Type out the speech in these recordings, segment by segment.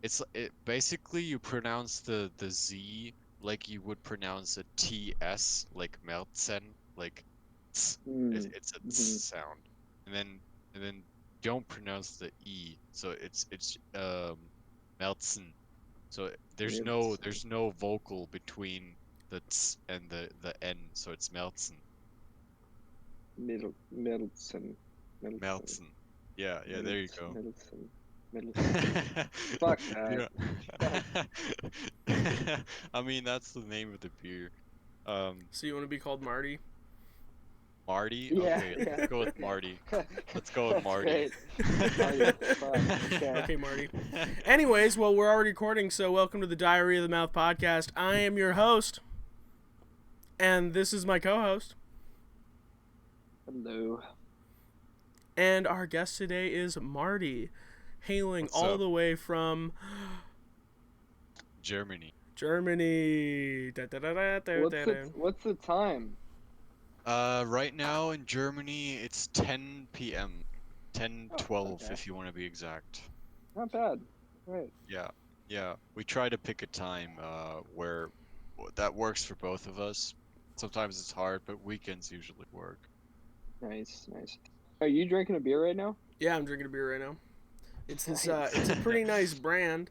It basically you pronounce the Z like you would pronounce a TS, like Meltzen, like ts, Mm. it's a Mm-hmm. ts sound. And then don't pronounce the E, so it's Meltzen. So Middleton. there's no vocal between the ts and the N, so it's Meltzen. Middleton. Middleton. Meltzen. Yeah, there you go. Middleton. Middleton. Fuck that. Yeah. I mean, that's the name of the beer. Um, So you want to be called Marty? Marty? Yeah, Okay, yeah. let's go with Marty. Let's go with That's Marty. great. Marty, fuck. Okay. Okay, Marty. Anyways, well, we're already recording, so welcome to the Diary of the Mouth podcast. I am your host, and this is my co-host. Hello. And our guest today is Marty, hailing What's all up? the way from Germany. Germany. What's the time? Right now in Germany, it's 10 p.m. 10:12 Okay. if you want to be exact. Not bad. Right. Yeah, yeah. We try to pick a time where that works for both of us. Sometimes it's hard, but weekends usually work. Nice, nice. Are you drinking a beer right now? Yeah, I'm drinking a beer right now. It's this. Nice. It's a pretty nice brand.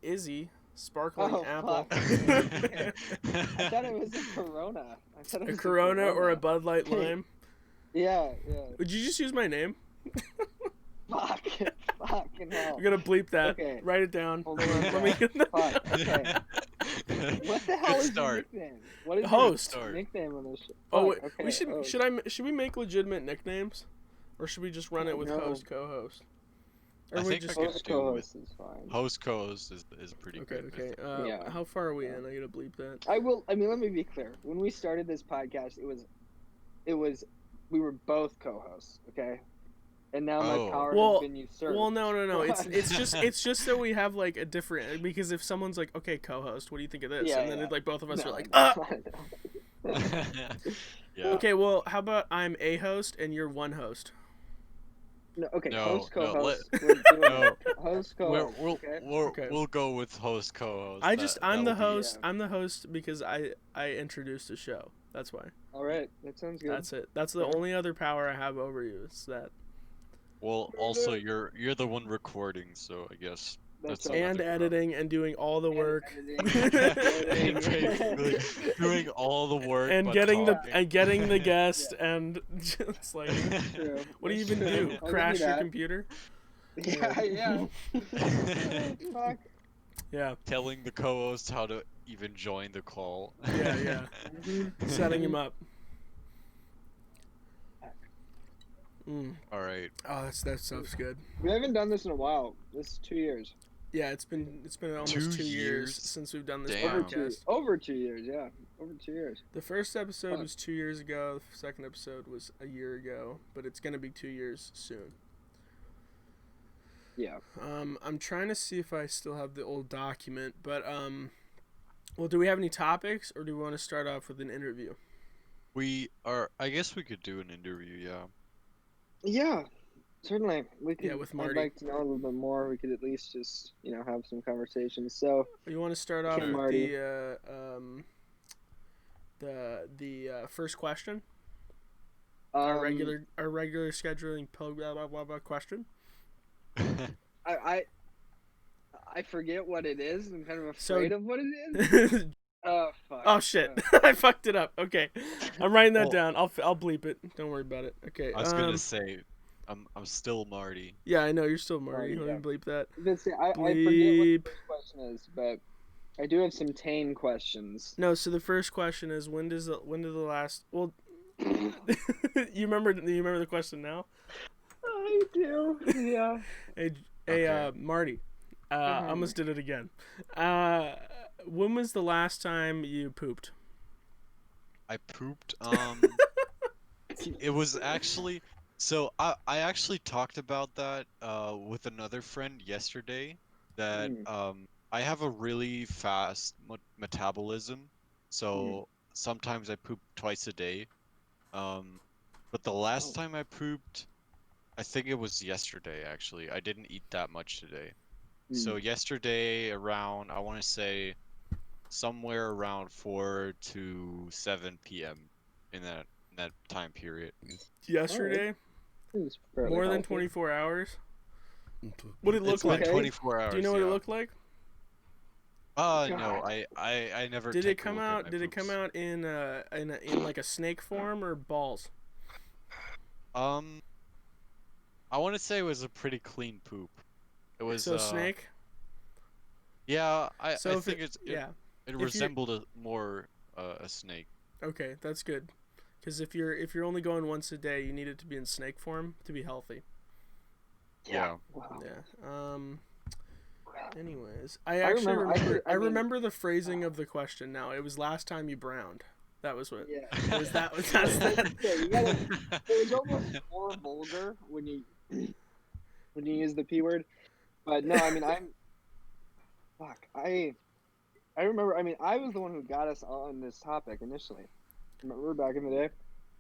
Izzy Sparkling Oh, Apple. fuck. I thought it was a Corona. I thought it A was Corona or a Bud Light Lime. Yeah. Would you just use my name? Fuck. Fucking hell. I'm gonna bleep that. Okay. Write it down. Hold on, Let me get that. Fuck. Okay. What the hell Good is start. your nickname? What is Host. your nickname on this shit? Oh, Fuck, wait, okay. we should. Oh, Should we make legitimate nicknames, or should we just run it with No. host co-host? Or I we think just. I could host do co-host is fine. Host co-host is pretty Okay. good. I Okay. think. Yeah. How far are we Yeah. in? I gotta bleep that. I mean, let me be clear. When we started this podcast, we were both co-hosts, okay? And now my Oh. power Well- has been usurped. Well, no. It's just that we have like a different, because if someone's like, okay, co-host, what do you think of this? Yeah, and then yeah. it, like both of us are like, no. Yeah. Okay, well, how about I'm a host and you're one host? No, okay, No, host no, co-host. We're doing No. host We're, co-host. we'll Okay. Okay. we'll go with host co-host. I'm the that'll be- host. Yeah. I'm the host because I introduced the show. That's why. All right, that sounds good. That's it. That's the Yeah. only other power I have over you. Is that Well, also you're the one recording, so I guess That's that's right. and another editing and doing all the And work. editing, Basically, doing all the work And but getting talking. the guest and just like True. what do you That's even true. do? I'll Crash give you your that. computer? Yeah. Fuck. Yeah. Telling the co-host how to even join the call. Yeah. Mhm. Setting him up. Mm. All right. Oh, that stuff's good. We haven't done this in a while. This is 2 years. Yeah, it's been almost 2 2 years years? since we've done this Damn. podcast. Over 2 years. Yeah, over 2 years. The first episode Fuck. was 2 years ago. The second episode was a year ago, but it's gonna be 2 years soon. Yeah. I'm trying to see if I still have the old document, but well, do we have any topics, or do we want to start off with an interview? I guess we could do an interview, yeah. Yeah. Certainly, we could. Yeah, with I'd Marty. like to know a little bit more. We could at least just have some conversations. So You want to start off Okay, with Marty. the first question, our regular scheduling blah blah blah blah question. I forget what it is. I'm kind of So- afraid of what it is. Oh fuck. Oh shit! I fucked it up. Okay, I'm writing that Well- down. I'll bleep it. Don't worry about it. Okay. I was gonna say, I'm still Marty. Yeah, I know you're still Marty. Marty, Let me bleep that. I forget what Bleep. the first question is, but I do have some tame questions. No, so the first question is when did the last well you remember the question now? I do. Yeah. Hey Okay. Marty. I almost did it again. When was the last time you pooped? I pooped. It was actually. So I actually talked about that with another friend yesterday. That I have a really fast metabolism, so sometimes I poop twice a day. But the last time I pooped, I think it was yesterday. Actually, I didn't eat that much today. So yesterday around, I want to say somewhere around 4 to 7 p.m. in that time period. Yesterday, Seems fairly more than healthy. 24 hours. What did it It's look been like? Okay. 24 hours. Do you know what it Yeah. looked like? No, God. I never Did it take a come look at out? my Did it come poops. out in like a snake form or balls? Um, I want to say it was a pretty clean poop. It was So snake. yeah, I So if think it yeah, it if you're resembled a more a snake. okay, that's good. Because if you're only going once a day, you need it to be in snake form to be healthy. Yeah. Yeah. Wow. Yeah. Well, Anyways, I I actually remember. remember. I I mean, remember the phrasing of the question. Now it was last time you browned. That was what. yeah. It was that. But That's but that. yeah, you gotta. It was almost more vulgar when you when you use the p word. But no, I mean, fuck. I remember. I mean, I was the one who got us on this topic initially. Remember back in the day?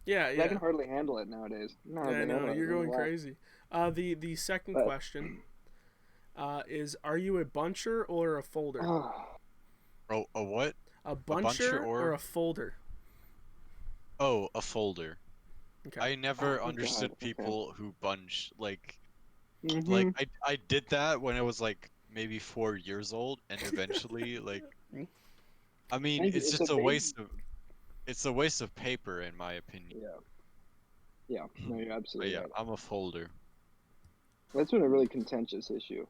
Yeah. 'Cause I Yeah. can hardly handle it nowadays. No, Yeah, I hardly know handle it. I you're don't know going why. crazy. The second But question is: are you a buncher or a folder? Oh, a what? A A buncher buncher or or a folder? a folder. Okay. I never oh God. understood Okay. people who bunch like Mhm. I did that when I was like maybe 4 years old, and eventually I mean Thank you. it's It's a just a big. waste of paper in my opinion. Yeah. Yeah. No, you're But absolutely yeah, right. I'm a folder. That's been a really contentious issue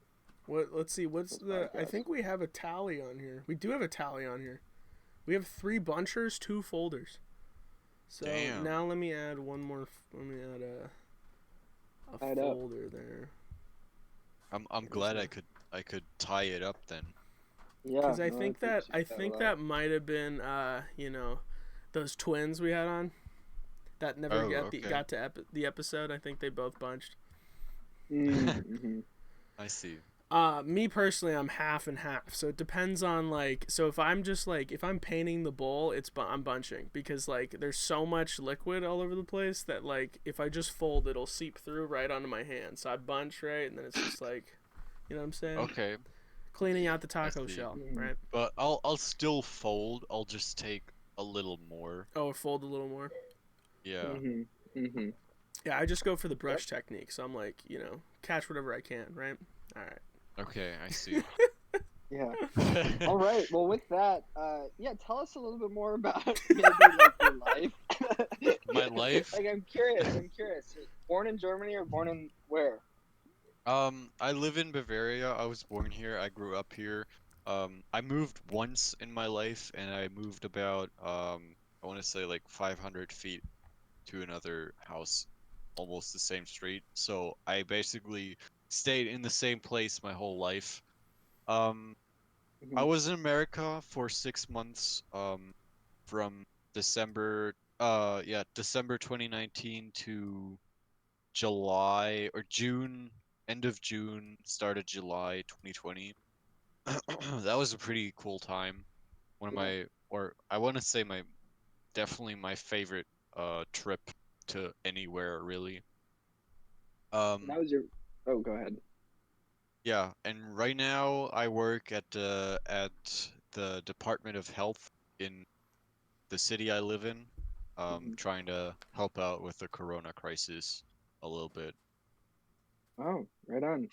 What? Let's see. What's this the? I podcast. think we have a tally on here. We do have a tally on here. We have 3 bunchers, 2 folders. So Damn. now let me add one more. Let me add a Tied up. folder there. I'm There's glad my. I could tie it up then. Yeah. Because I No, I think that appreciate that a lot. might have been those twins we had on that never Oh, okay. got to the episode. I think they both bunched. Mm-hmm. I see. Me personally, I'm half and half. So it depends on like. So if I'm just like if I'm painting the bowl, I'm bunching because like there's so much liquid all over the place that like if I just fold, it'll seep through right onto my hand. So I bunch right, and then it's just like, you know what I'm saying? Okay, Cleaning out the I taco see. shell, Mm-hmm. right? But I'll still fold. I'll just take a little more. Oh, fold a little more. Yeah. Mm-hmm. Mm-hmm. Yeah, I just go for the Yep. brush technique. So I'm like, catch whatever I can, right? All right. Okay, I see. Yeah. All right. Well, with that, yeah, tell us a little bit more about maybe like your life. My life? Like, I'm curious. I'm curious. Born in Germany or born in where? I live in Bavaria. I was born here. I grew up here. I moved once in my life, and I moved about I want to say like 500 feet to another house, almost the same street. So I basically stayed in the same place my whole life. Um, I Mm-hmm. was in America for 6 months, from December 2019 to July or June, end of June, start of July 2020. That was a pretty cool time. One of Yeah. my, or I want to say definitely my favorite trip to anywhere really. That Um, was your. Oh, go ahead. yeah, and right now I work at the Department of Health in the city I live in, Mm-hmm. trying to help out with the Corona crisis a little bit. Oh, right on.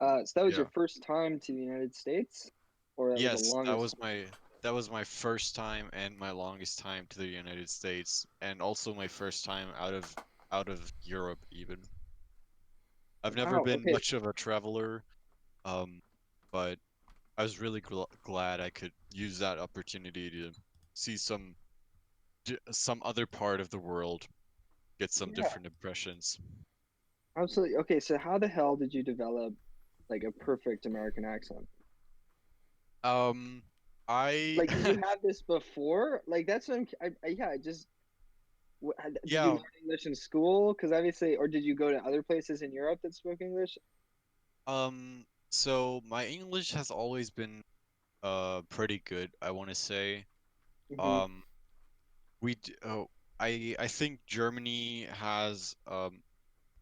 So that was your Yeah. first time to the United States, or that was the Yes, longest time? that was my first time and my longest time to the United States, and also my first time out of Europe even. I've never Wow. been Okay. much of a traveler, um, but I was really glad I could use that opportunity to see some other part of the world, get some Yeah. different impressions. Absolutely. Okay. So how the hell did you develop like a perfect American accent? Um, I Like, did you have this before? Like, that's what yeah, I just did you yeah, learn English in school? Because obviously, or did you go to other places in Europe that spoke English? so my English has always been pretty good, I want to say. Hmm. Um, we d- oh, I think Germany has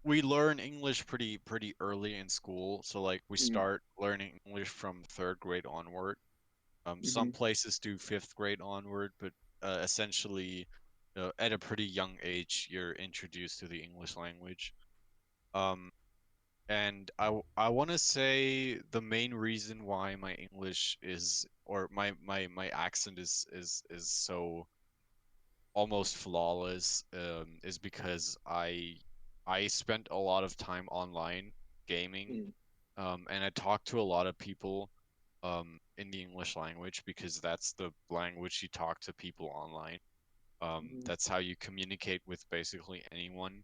we learn English pretty early in school. So like we Mm, start learning English from third grade onward. Some mm-hmm, places do fifth grade onward, but essentially, at a pretty young age, you're introduced to the English language. Um, and I want to say the main reason why my English is or my accent is so almost flawless is because I spent a lot of time online gaming, mm, and I talked to a lot of people in the English language because that's the language you talk to people online. mm. That's how you communicate with basically anyone,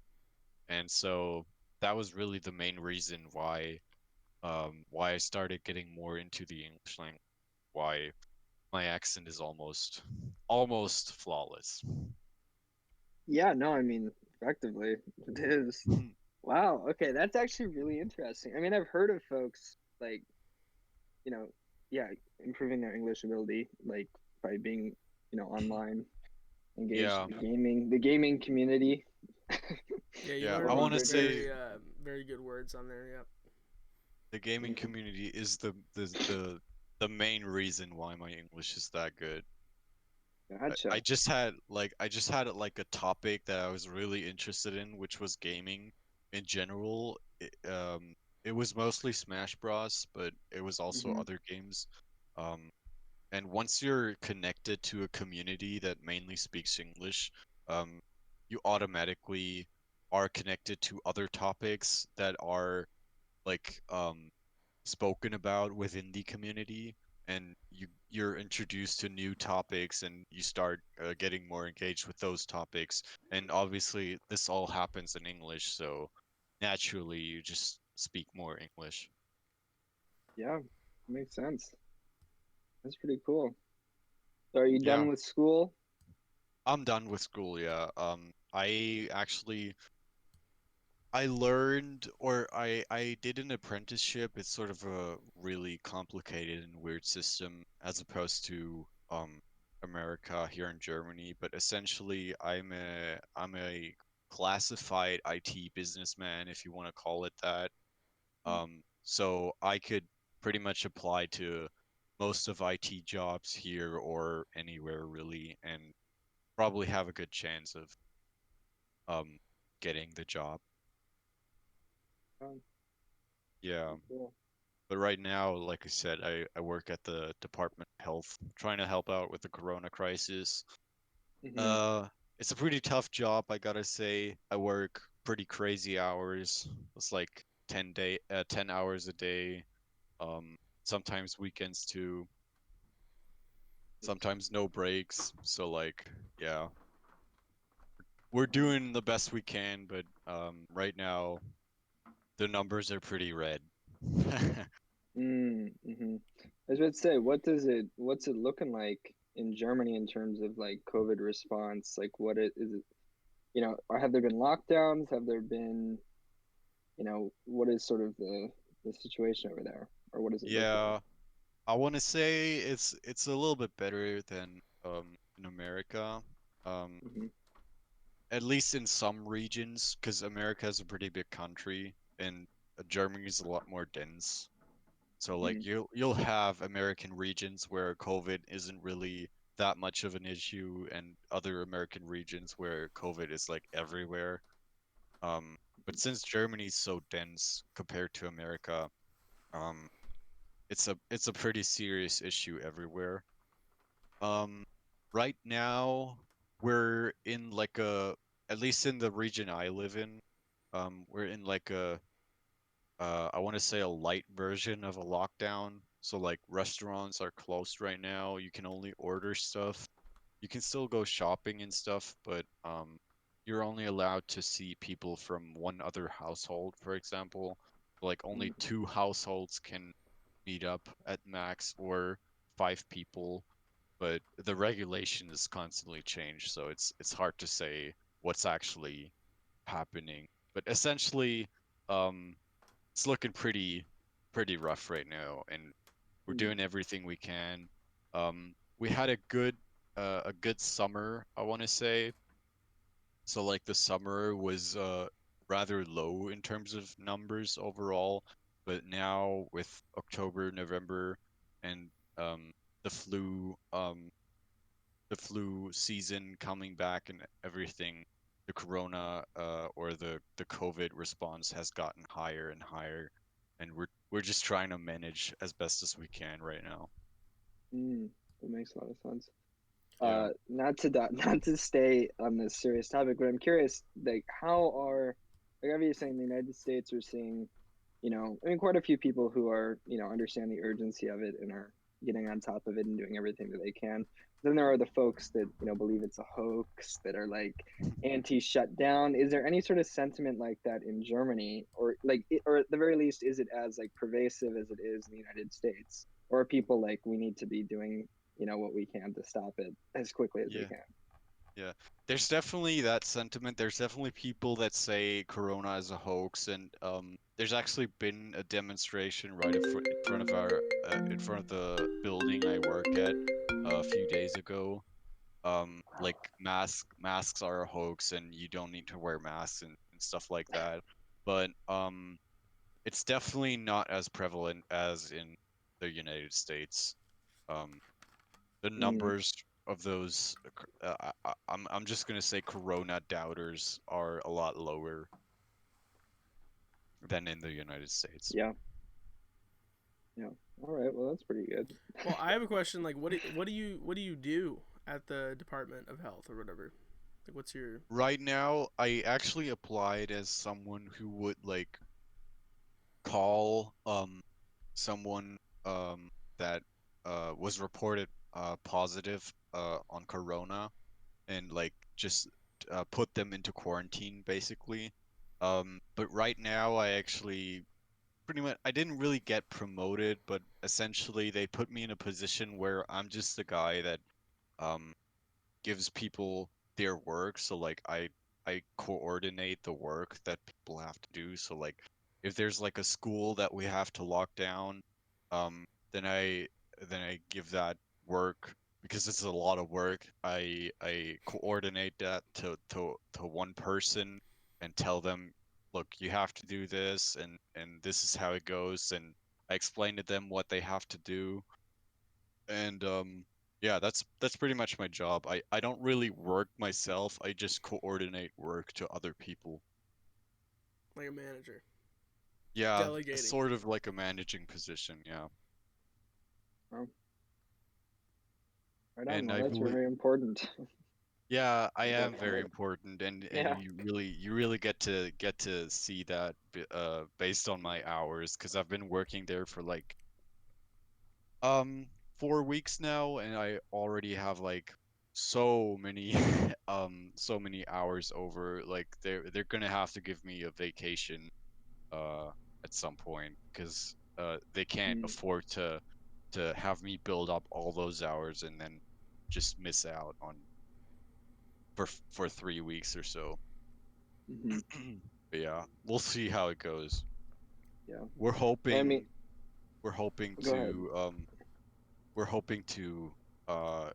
and so that was really the main reason why I started getting more into the English language. Why my accent is almost flawless. Yeah, no, I mean, effectively, it is. Wow. Okay, that's actually really interesting. I mean, I've heard of folks like, you know, yeah, improving their English ability like by being, online engaged Yeah, in the gaming community. Yeah, you yeah. For learn I a among want lot to of good measure. say very good words on there. Yep. the gaming Mm, community is the main reason why my English is that good. I gotcha. just had like a topic that I was really interested in, which was gaming in general. It was mostly Smash Bros, but it was also Hmm. other games. Um, and once you're connected to a community that mainly speaks English, um, you automatically are connected to other topics that are like spoken about within the community, and you're introduced to new topics and you start getting more engaged with those topics, and obviously this all happens in English, so naturally you just speak more English. Yeah, makes sense. That's pretty cool. So are you Yeah, done with school? I'm done with school. Yeah, I learned, or I did an apprenticeship. It's sort of a really complicated and weird system as opposed to America here in Germany, but essentially I'm a classified IT businessman, if you want to call it that. So I could pretty much apply to most of IT jobs here or anywhere really, and probably have a good chance of um getting the job. Oh, Yeah. pretty cool. But right now, like I said, I work at the Department of Health, trying to help out with the Corona crisis. Hmm. Uh, it's a pretty tough job, I gotta say. I work pretty crazy hours. It's like 10 hours a day. Um, Sometimes weekends too. Sometimes no breaks. So like, yeah, we're doing the best we can, but right now the numbers are pretty red. Mm-hmm. I was about to say, what's it looking like in Germany in terms of like COVID response? Like, what it is it, or have there been lockdowns? Have there been, what is sort of the situation over there, or what does it look like? Yeah, I want to say it's a little bit better than in America. Um, Hmm. at least in some regions, because America is a pretty big country and Germany is a lot more dense. So like Mm, you'll have American regions where COVID isn't really that much of an issue, and other American regions where COVID is like everywhere. But since Germany is so dense compared to America, um, it's a pretty serious issue everywhere. Um, right now we're in like at least in the region I live in, we're in like I want to say a light version of a lockdown. So like restaurants are closed right now. You can only order stuff. You can still go shopping and stuff, but you're only allowed to see people from one other household, for example. Like only mm, two households can meet up at max, or five people, but the regulation is constantly changed, so it's hard to say what's actually happening. But essentially, um, it's looking pretty rough right now, and we're mm, doing everything we can. We had a good summer, I want to say. So like the summer was rather low in terms of numbers overall, but now with October, November, and um, the flu um, the flu season coming back and everything, the corona or the COVID response has gotten higher and higher, and we're just trying to manage as best as we can right now. Mm, that makes a lot of sense. Yeah. Not to not to stay on this serious topic, but I'm curious, like, how are, like, obviously in the United States, we're seeing, I mean, quite a few people who are, understand the urgency of it and are getting on top of it and doing everything that they can. Then there are the folks that, believe it's a hoax, that are like anti-shutdown. Is there any sort of sentiment like that in Germany, or like, or at the very least, is it as like pervasive as it is in the United States? Or are people like, we need to be doing, what we can to stop it as quickly as we Yeah. can? Yeah, there's definitely that sentiment. There's definitely people that say Corona is a hoax, and there's actually been a demonstration right in front of our in front of the building I work at a few days ago. Wow. Like masks are a hoax, and you don't need to wear masks and stuff like that. But it's definitely not as prevalent as in the United States. Um, the Mm, numbers of those I'm just gonna say corona doubters are a lot lower than in the United States. yeah, yeah. All right. Well, that's pretty good. Well, I have a question. Like, what do you do at the Department of Health or whatever? Like, what's your Right now, I actually applied as someone who would like call someone that was reported positive on corona and like just put them into quarantine basically. But right now I actually pretty much I didn't really get promoted, but essentially they put me in a position where I'm just the guy that um gives people their work. So like I coordinate the work that people have to do. So like if there's like a school that we have to lock down, um then I give that work because it's a lot of work. I coordinate that to one person and tell them, look, you have to do this and this is how it goes, and I explain to them what they have to do. And yeah, that's pretty much my job. I don't really work myself. I just coordinate work to other people. like a manager Yeah, delegating? sort of like a managing position, yeah. Well, right on. And Well, I that's believe very important. yeah, I But, am very important, and yeah. you really get to see that based on my hours because I've been working there for like 4 weeks now, and I already have like so many so many hours over. Like they're gonna have to give me a vacation uh at some point because they can't Mm, afford to have me build up all those hours and then just miss out on for 3 weeks or so. hmm. But yeah, we'll see how it goes. Yeah. We're Well, I mean, hoping we're hoping go ahead. to we're hoping to uh,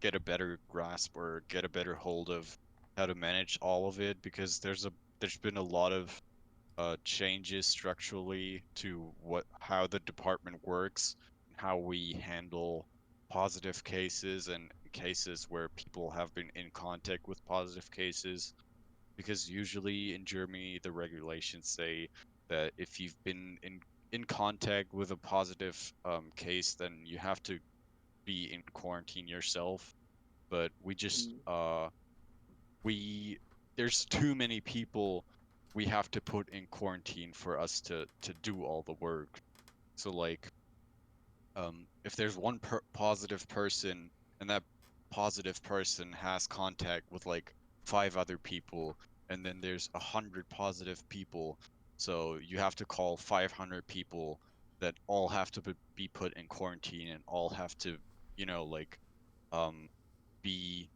get a better grasp or get a better hold of how to manage all of it because there's been a lot of changes structurally to what how the department works and how we handle positive cases and cases where people have been in contact with positive cases because usually in Germany the regulations say that if you've been in contact with a positive case, then you have to be in quarantine yourself, but we just Mm, we there's too many people we have to put in quarantine for us to do all the work. So like if there's one positive person and that positive person has contact with like 5 other people, and then there's 100 positive people, so you have to call 500 people that all have to be put in quarantine and all have to, like um be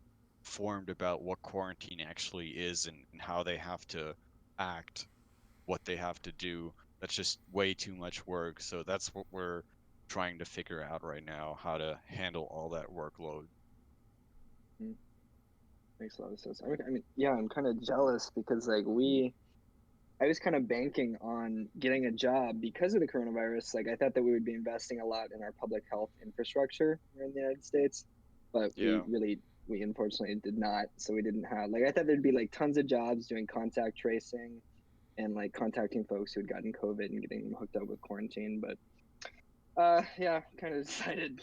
formed about what quarantine actually is and how they have to act, what they have to do. That's just way too much work. So that's what we're trying to figure out right now, how to handle all that workload. mm, makes a lot of sense. I mean, yeah, I'm kind of jealous because like we, I was kind of banking on getting a job because of the coronavirus. Like I thought that we would be investing a lot in our public health infrastructure here in the United States, but Yeah. we unfortunately did not. So we didn't have like I thought there'd be like tons of jobs doing contact tracing and like contacting folks who had gotten COVID and getting them hooked up with quarantine. But yeah, kind of decided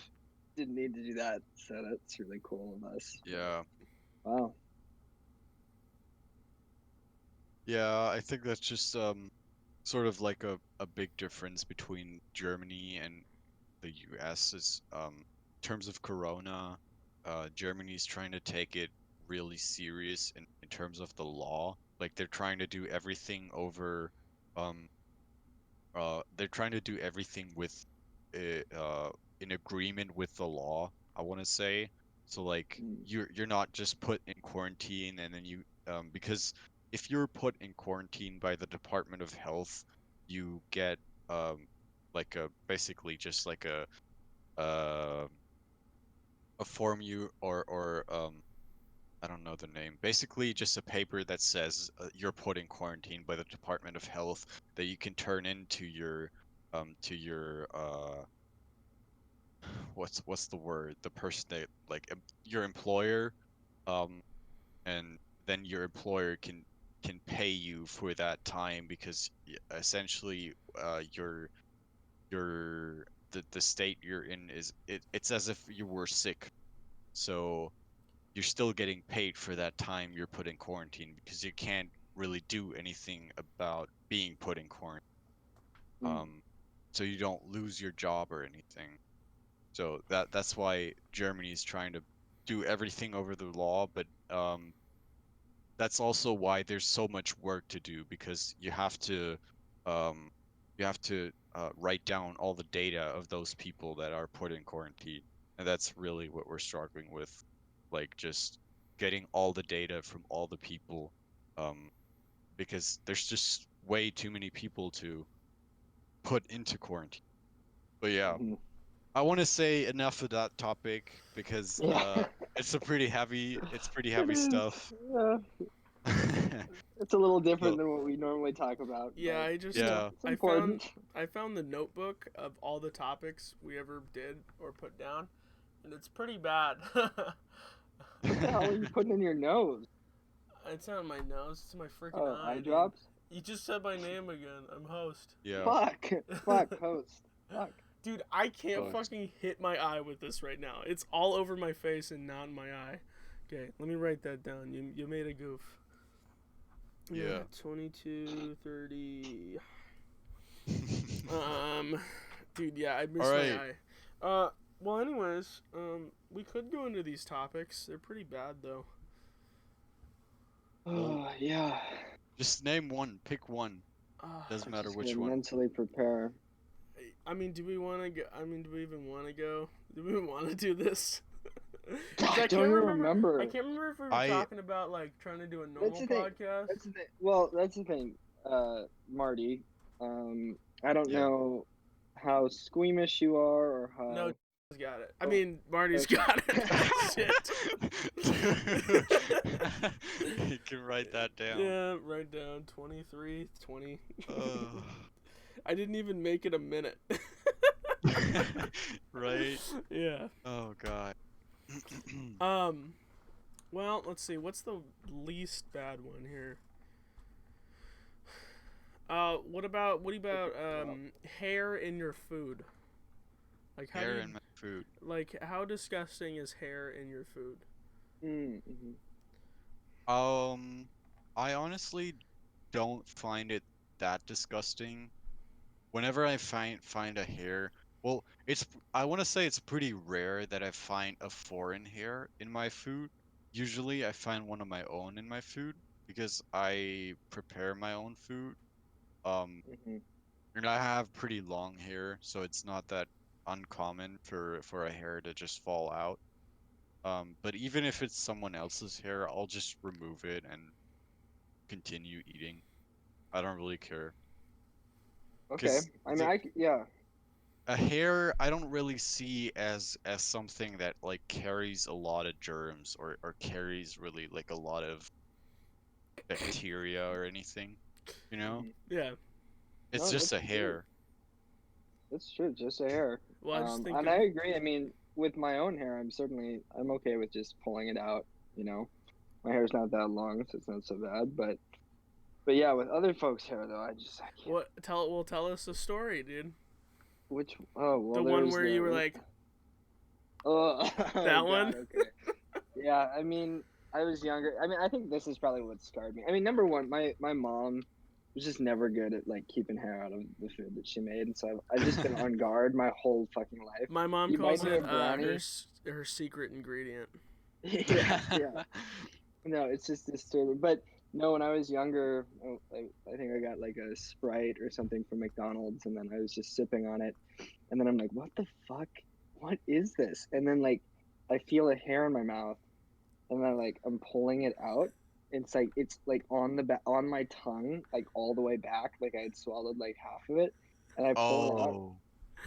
didn't need to do that. So that's really cool of us. Yeah. Wow. Yeah, I think that's just sort of like a big difference between Germany and the US is in terms of corona, Germany's trying to take it really serious in terms of the law. Like they're trying to do everything over um they're trying to do everything with in agreement with the law, I want to say. So like Mm, you're not just put in quarantine and then you because if you're put in quarantine by the Department of Health, you get like a basically just like uh, a form you or I don't know the name. Basically, just a paper that says you're put in quarantine by the Department of Health that you can turn into your what's the word? The person that like your employer, um, and then your employer can pay you for that time because essentially your the state you're in is it's as if you were sick. So you're still getting paid for that time you're put in quarantine because you can't really do anything about being put in quarantine. mm, Um, so you don't lose your job or anything. So that's why Germany is trying to do everything over the law, but that's also why there's so much work to do because um, write down all the data of those people that are put in quarantine, and that's really what we're struggling with, like just getting all the data from all the people, um, because there's just way too many people to put into quarantine. But yeah, mhm. I want to say enough of that topic because Yeah. it's pretty It heavy is. stuff. Yeah. It's a little different So than what we normally talk about, Yeah, but I just yeah. it's important. I found the notebook of all the topics we ever did or put down, and it's pretty bad. What the hell are you putting in your nose? It's not my nose, it's my freaking Oh, eye, eye dude. drops? You just said my name again. I'm host. Yeah. Fuck. Fuck, host. Fuck. Dude, I can't But fucking hit my eye with this right now. It's all over my face and not in my eye. Okay, let me write that down. You made a goof. yeah. 22, 30. Dude, yeah, I All missed my right. eye. Well, anyways, we could go into these topics. They're pretty bad, though. Well, Oh, yeah. just name one. Pick one. Doesn't I matter just gotta which one. mentally prepare. I mean, do we want to go? I mean, do we even want to go? Do we want to do this? 'Cause God, I don't even remember. I can't remember if we were I talking about like trying to do a That's normal the thing. podcast. That's the thing. Well, that's the thing, Marty. I don't yeah. know how squeamish you are or No, how. he's got it. I Oh, mean, Marty's okay. got it. Shit. You can write that down. Yeah, write down 23, 20. Uh, I didn't even make it a minute. right? Yeah. Oh God. Um. Well, let's see. What's the least bad one here? What about hair in your food? Like how do Hair you in my food. like how disgusting is hair in your food? Mm-hmm. Um, I honestly don't find it that disgusting. Whenever I find a hair, well, I want to say it's pretty rare that I find a foreign hair in my food. Usually I find one of my own in my food because I prepare my own food. Um, Mm-hmm. and I have pretty long hair, so it's not that uncommon for a hair to just fall out. But even if it's someone else's hair, I'll just remove it and continue eating. I don't really care. Okay. Because I mean, yeah. a hair I don't really see as something that like carries a lot of germs or carries really like a lot of bacteria or anything. You know, Yeah. it's No, just that's a true. hair. That's true. Just a hair. Well, I just think And of I agree. I mean, with my own hair, I'm okay with just pulling it out. You know, my hair's not that long, so it's not so bad. But yeah, with other folks' hair though, I can't. what tell well tell us a story, dude. Which oh well, The there one was where you were the like oh oh that god, one. okay. Yeah, I mean, I was younger. I mean, I think this is probably what scarred me. I mean, number one, my mom was just never good at like keeping hair out of the food that she made, and so I've just been on guard my whole fucking life. My mom You bite calls into a it brownie, her secret ingredient. yeah, yeah. No, it's just disturbing. But no, when I was younger, I think I got like a Sprite or something from McDonald's, and then I was just sipping on it, and then I'm like, what the fuck? What is this? And then like I feel a hair in my mouth, and then like I'm pulling it out. It's like on the back on my tongue, like all the way back, like I had swallowed like half of it, and I pull it out. Oh,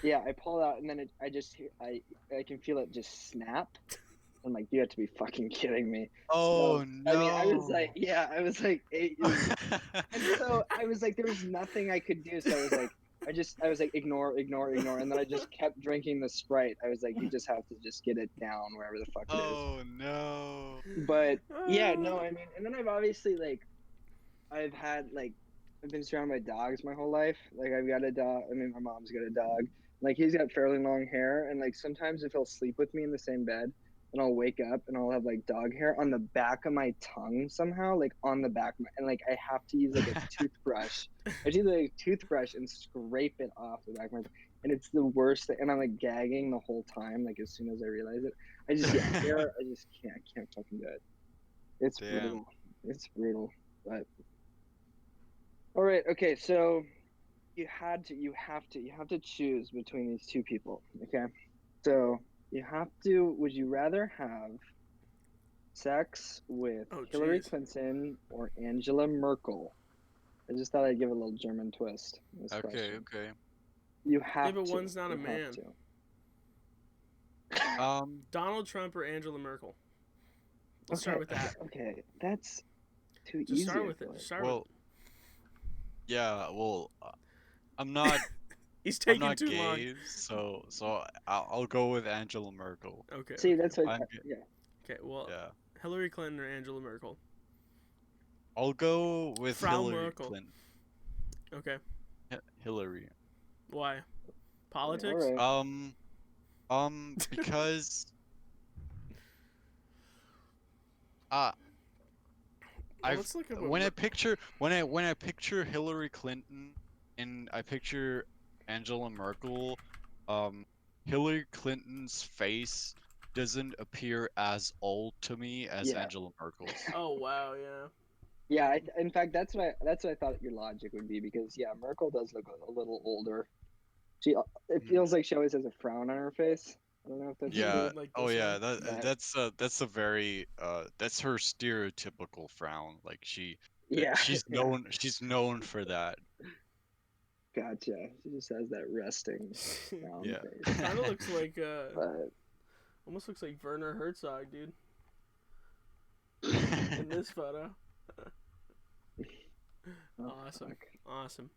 Yeah, I pull it out, and then I just I can feel it just snap. I'm like, you have to be fucking kidding me. oh I mean, I was like, no. yeah, I was like 8 years, and so I was like, there was nothing I could do. So I was like, I was like, ignore, ignore, ignore, and then I just kept drinking the Sprite. I was like, you just have to just get it down wherever the fuck it is. Oh no. But yeah, Uh, no, I mean, and then I've obviously like I've been surrounded by dogs my whole life. Like I've got a dog. I mean, my mom's got a dog. Like he's got fairly long hair, and like sometimes if he'll sleep with me in the same bed, and I'll wake up and I'll have like dog hair on the back of my tongue somehow, like on the back of my, and like I have to use like a toothbrush. I have to use like a toothbrush and scrape it off the back of my, and it's the worst thing. And I'm like gagging the whole time. Like as soon as I realize it, yeah, hair. I just can't. I can't fucking do it. It's Damn. brutal. It's brutal. But all right, okay, so you have to choose between these two people, okay? So would you rather have sex with oh Hillary jeez. Clinton or Angela Merkel? I just thought I'd give a little German twist in this Okay, question. okay. You Yeah, have but to. one's not a You have man. to. Donald Trump or Angela Merkel. Let's start Okay, with that. okay, that's too Just easy, start I with feel it. Just like. start with Well, yeah, well, I'm not He's I'm taking not too long. gay, so I'll go with Angela Merkel. Okay, See, okay. that's what I'm yeah. Okay, well, yeah. Hillary Clinton or Angela Merkel? I'll go with Frau Hillary Merkel. Clinton. Okay. Hillary. Why? Okay, all Politics? right. Because uh Well, I've let's look at what. when I picture Hillary Clinton and I picture Angela Merkel, um, Hillary Clinton's face doesn't appear as old to me as Yeah. Angela Merkel's. Oh wow, yeah. Yeah, in fact, that's what I thought your logic would be because yeah, Merkel does look a little older. She it Mhm. feels like she always has a frown on her face. I don't know if that's Yeah. true, Like Oh this yeah. one. but That's a very that's her stereotypical frown. Like yeah, yeah, she's known for that. gotcha. She just has that resting frown Yeah. face. Kind of looks like But almost looks like Werner Herzog, dude, in this photo. oh Awesome, fuck. awesome.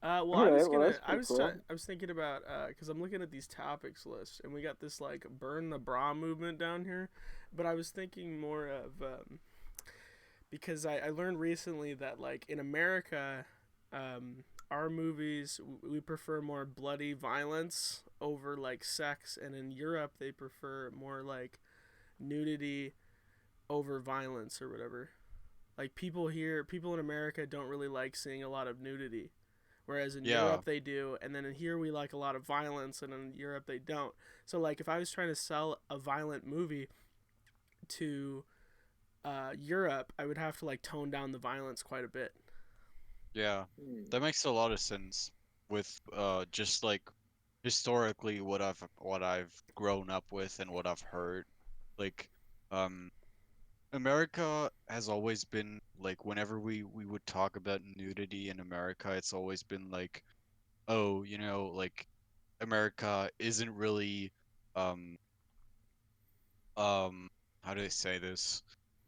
Well, All right, well that's pretty cool. I was thinking about because I'm looking at these topics lists and we got this like burn the bra movement down here, but I was thinking more of because I learned recently that like in America, our movies we prefer more bloody violence over like sex, and in Europe they prefer more like nudity over violence or whatever. Like people in America don't really like seeing a lot of nudity, whereas in Yeah. Europe they do, and then in here we like a lot of violence, and in Europe they don't. So like if I was trying to sell a violent movie to Europe, I would have to like tone down the violence quite a bit. Yeah. Hmm. That makes a lot of sense with just like historically what I've grown up with and what I've heard. Like um America has always been like whenever we would talk about nudity in America, it's always been like, oh, like America isn't really um um how do I say this?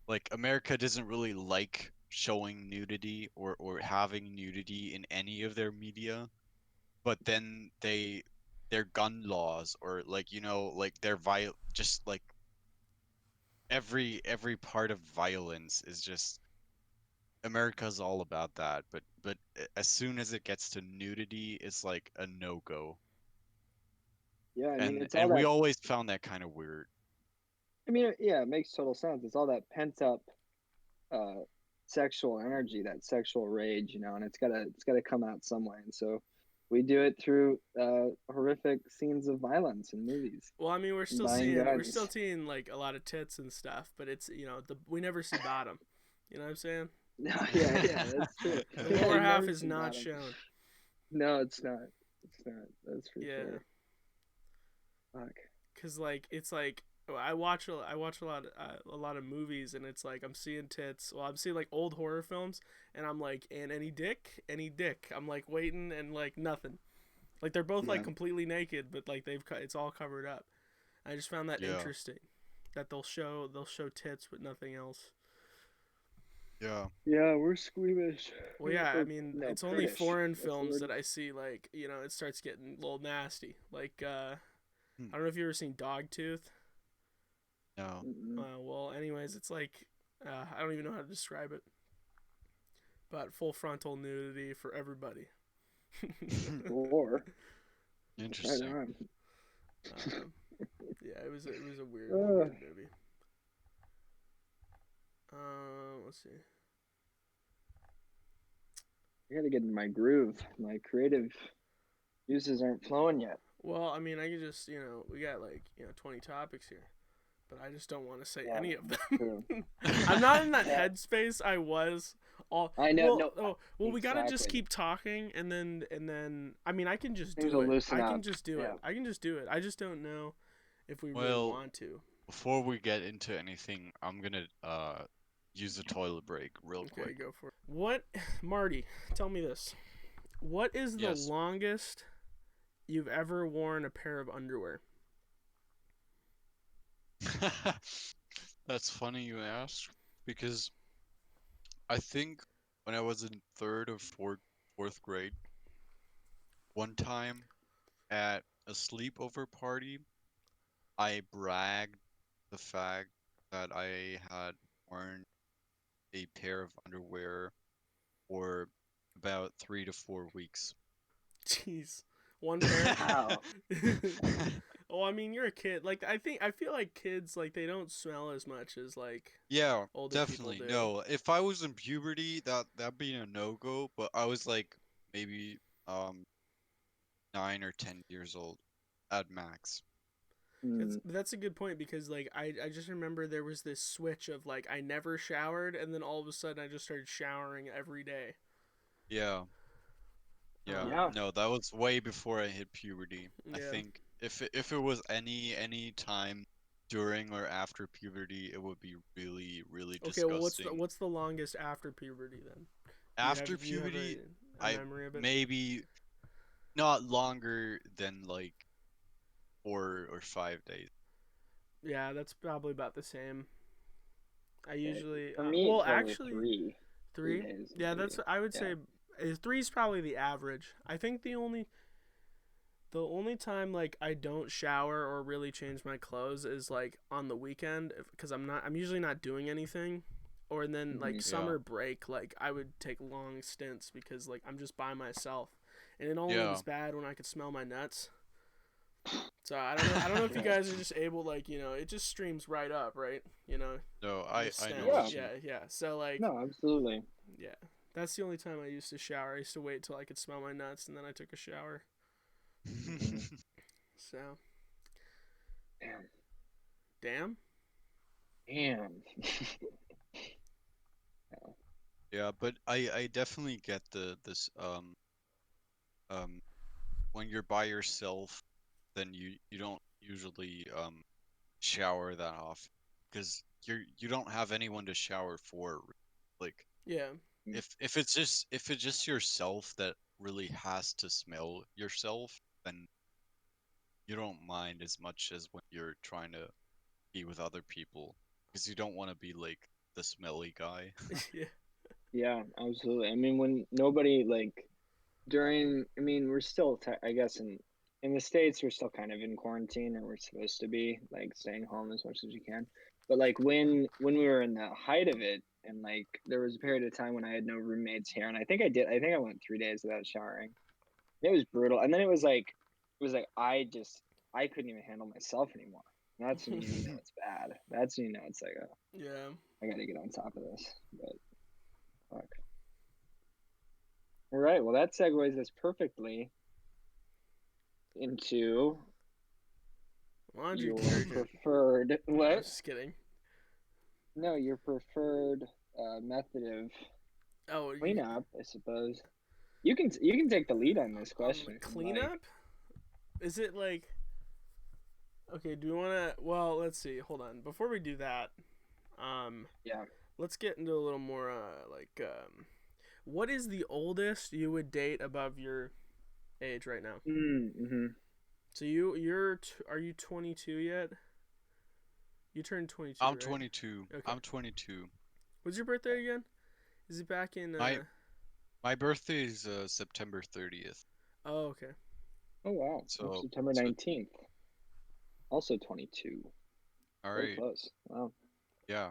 Like America doesn't really like showing nudity or having nudity in any of their media, but then their gun laws or like like their just like every part of violence is just America's all about that, but as soon as it gets to nudity, it's like a no-go. Yeah, I mean, And it's all and we that. always found that kind of weird. I mean, yeah, it makes total sense. It's all that pent up uh, sexual energy, that sexual rage, and it's gotta come out some way. And so we do it through horrific scenes of violence in movies Well, I mean, and buying we're still guns. seeing like a lot of tits and stuff, but it's we never see bottom. You know what I'm saying? No, yeah, yeah, that's true. The Yeah, lower you half never is see not bottom. shown. No, it's not. It's not. That's for Yeah, sure. Fuck. cause like it's like I watch a lot of movies, and it's like I'm seeing tits. Well, I'm seeing like old horror films, and I'm like, and any dick. I'm like waiting, and like nothing. Like they're both like Yeah. completely naked, but like it's all covered up. I just found that Yeah, interesting, that they'll show tits but nothing else. yeah. Yeah, we're squeamish. Well, yeah, I Or mean, no, it's only prudish. foreign That's the films word. that I see, like, it starts getting a little nasty. Like, Hmm. I don't know if you ever seen Dogtooth. No. Mm-mm. Well, anyways, it's like, I don't even know how to describe it, but full frontal nudity for everybody. Or right Interesting. on. um, yeah, it was a Uh, weird movie. Let's see. I gotta get in my groove. My creative juices aren't flowing yet. Well, I mean, I could just, we got like, 20 topics here, but I just don't want to say Yeah, any of that's them. true. I'm not in that Yeah, headspace I was all I know. well No, well we got to just exactly. keep talking, and then I mean I can just Things do will it. loosen up. Yeah. I can just do it. I just don't know if we really Well, want to. before we get into anything, I'm gonna use a toilet break real Okay, quick. go for it. What Marty, tell me this. What is the Yes. longest you've ever worn a pair of underwear? That's funny you ask because I think when I was in third or fourth grade, one time at a sleepover party, I bragged the fact that I had worn a pair of underwear for about 3 to 4 weeks. Jeez. One pair? Wow. Oh, I mean, you're a kid. Like I feel like kids like they don't smell as much as like Yeah, older people definitely. do. No, if I was in puberty, that'd be a no-go, but I was like maybe 9 or 10 years old at max. Hmm. That's a good point, because like I just remember there was this switch of like I never showered, and then all of a sudden I just started showering every day. Yeah, yeah. Yeah. Um, No, that was way before I hit puberty. I yeah. think if it was any time during or after puberty, it would be really, really Okay, well, disgusting. what's the longest after puberty then? After Do you have puberty, a I memory of it? maybe not longer than like 4 or 5 days. Yeah, that's probably about the same. I Okay. usually For me, well, probably actually three. 3 three. days, Yeah, that's maybe. I would Yeah. say three's probably the average. I think the only time like I don't shower or really change my clothes is like on the weekend, because I'm usually not doing anything. Or then Hmm. like Yeah, summer break, like I would take long stints because like I'm just by myself, and it only yeah. was bad when I could smell my nuts. So I don't know if you Yeah. guys are just able, like, it just streams right up, right? No, The I know stench. Yeah. what you mean. Yeah. So like, No, absolutely. yeah, that's the only time I used to shower. I used to wait till I could smell my nuts, and then I took a shower. Hmm. So, Damn. damn. Damn. Yeah, but I definitely get this um when you're by yourself, then you don't usually shower that often because you don't have anyone to shower for. Like Yeah. if it's just yourself that really has to smell yourself, then you don't mind as much as when you're trying to be with other people because you don't want to be like the smelly guy. Yeah. Yeah, absolutely. I mean, when nobody like during, I mean, we're still, I guess, in the States, we're still kind of in quarantine, or we're supposed to be, like, staying home as much as you can. But like when we were in the height of it, and like there was a period of time when I had no roommates here, and I think I went 3 days without showering. It was brutal, and then it was like I couldn't even handle myself anymore. And that's when you know it's bad. That's when you know it's like, oh, Yeah. I got to get on top of this. But fuck. All right. Well, that segues us perfectly into Laundry your detergent. preferred I what? was just kidding. No, your preferred method of Oh, cleanup, I suppose. You can take the lead on this question if you'd like. cleanup? Is it like okay? Do we want to? Well, let's see. Hold on. Before we do that, um, Yeah. let's get into a little more what is the oldest you would date above your age right now? Mm-hmm. So are you 22 yet? You turned 22, I'm right? 22. Okay. I'm 22. What's your birthday again? Is it back in My my birthday is September 30th. Oh, okay. Oh wow. So September so 19th. Also 22. all Very right. close. Wow. Yeah.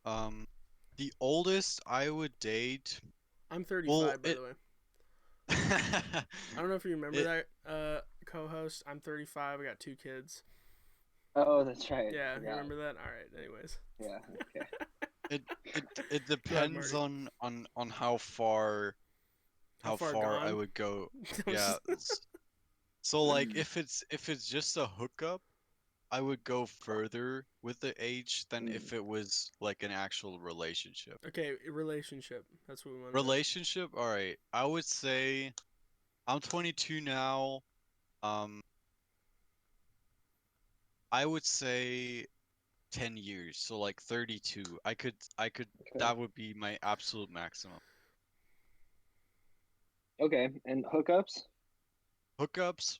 Um, the oldest I would date. I'm Well, 35 by the way. it I don't know if you remember it that co-host. I'm 35. I got 2 kids. Oh, that's right. Yeah, you Yeah. remember that? All right. Anyways. Yeah. Okay. it it Go ahead, depends Marty. on how far How far I gone? would go. I'm Yeah. just- So like if it's just a hookup, I would go further with the age than Mm. if it was like an actual relationship. okay, relationship. That's what we want to know. Relationship, all right. I would say I'm 22 now. Um, I would say 10 years, so like 32. I could Okay. that would be my absolute maximum. Okay. And hookups? Hookups,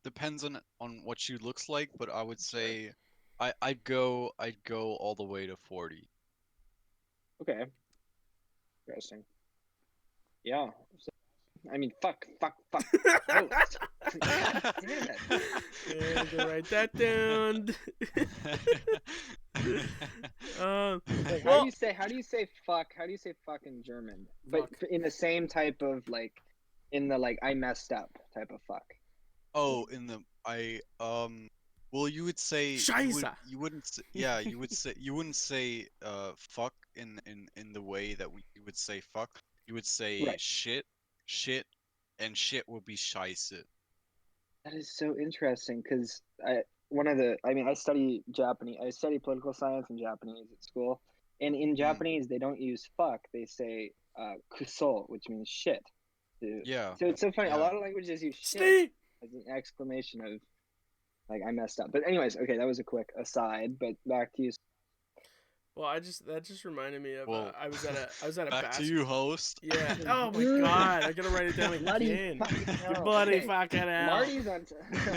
depends on what she looks like, but I would Sure. say I'd go all the way to 40. Okay. Interesting. Yeah. So, I mean, fuck. Host. God damn it. Yeah, go write that down. Wait, well, how do you say fuck? How do you say fuck in German? But fuck. in the same type of like, in the like I messed up type of fuck. Oh, in the I well you would say Scheiße. you wouldn't say fuck in the way that you would say fuck. You would say Right. shit, and shit would be scheiße. That is so interesting because I study Japanese. I study political science and Japanese at school, and in Mm, Japanese they don't use fuck. They say kuso, which means shit. yeah, So it's so funny. A yeah. lot of languages use shit Steve. as an exclamation of like I messed up. But anyways, okay, that was a quick aside. But back to you. Well, that just reminded me of Well, I was at a back to you, host. Yeah. Oh my God! I gotta write it down Bloody again. fucking hell. Bloody Okay. fucking hell. Marty's on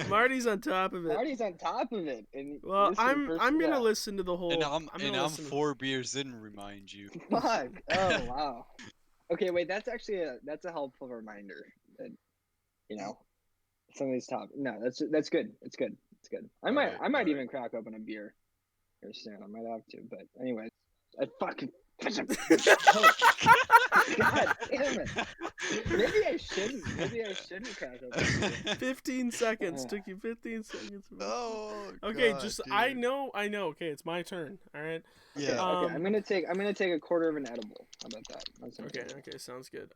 Marty's on top of it. Marty's on top of it. And Well, listen, first, I'm gonna yeah. listen to the whole. I'm And gonna I'm listen. 4 beers in, remind you. Fuck. Oh wow. Okay, wait. That's actually that's a helpful reminder that you know some of these topics. No, that's good. It's good. It's good. I All might right, I all might right. even crack open a beer here soon. I might have to. But anyways, I fucking oh, God damn it. Maybe I shouldn't. Maybe I shouldn't crack open a beer. 15 seconds. Took you 15 seconds. Oh Okay, God, just dude. I know. Okay, it's my turn. All right. Okay, Yeah. okay. I'm gonna take a quarter of an edible. How about that? That's Okay. okay. Okay. Sounds good.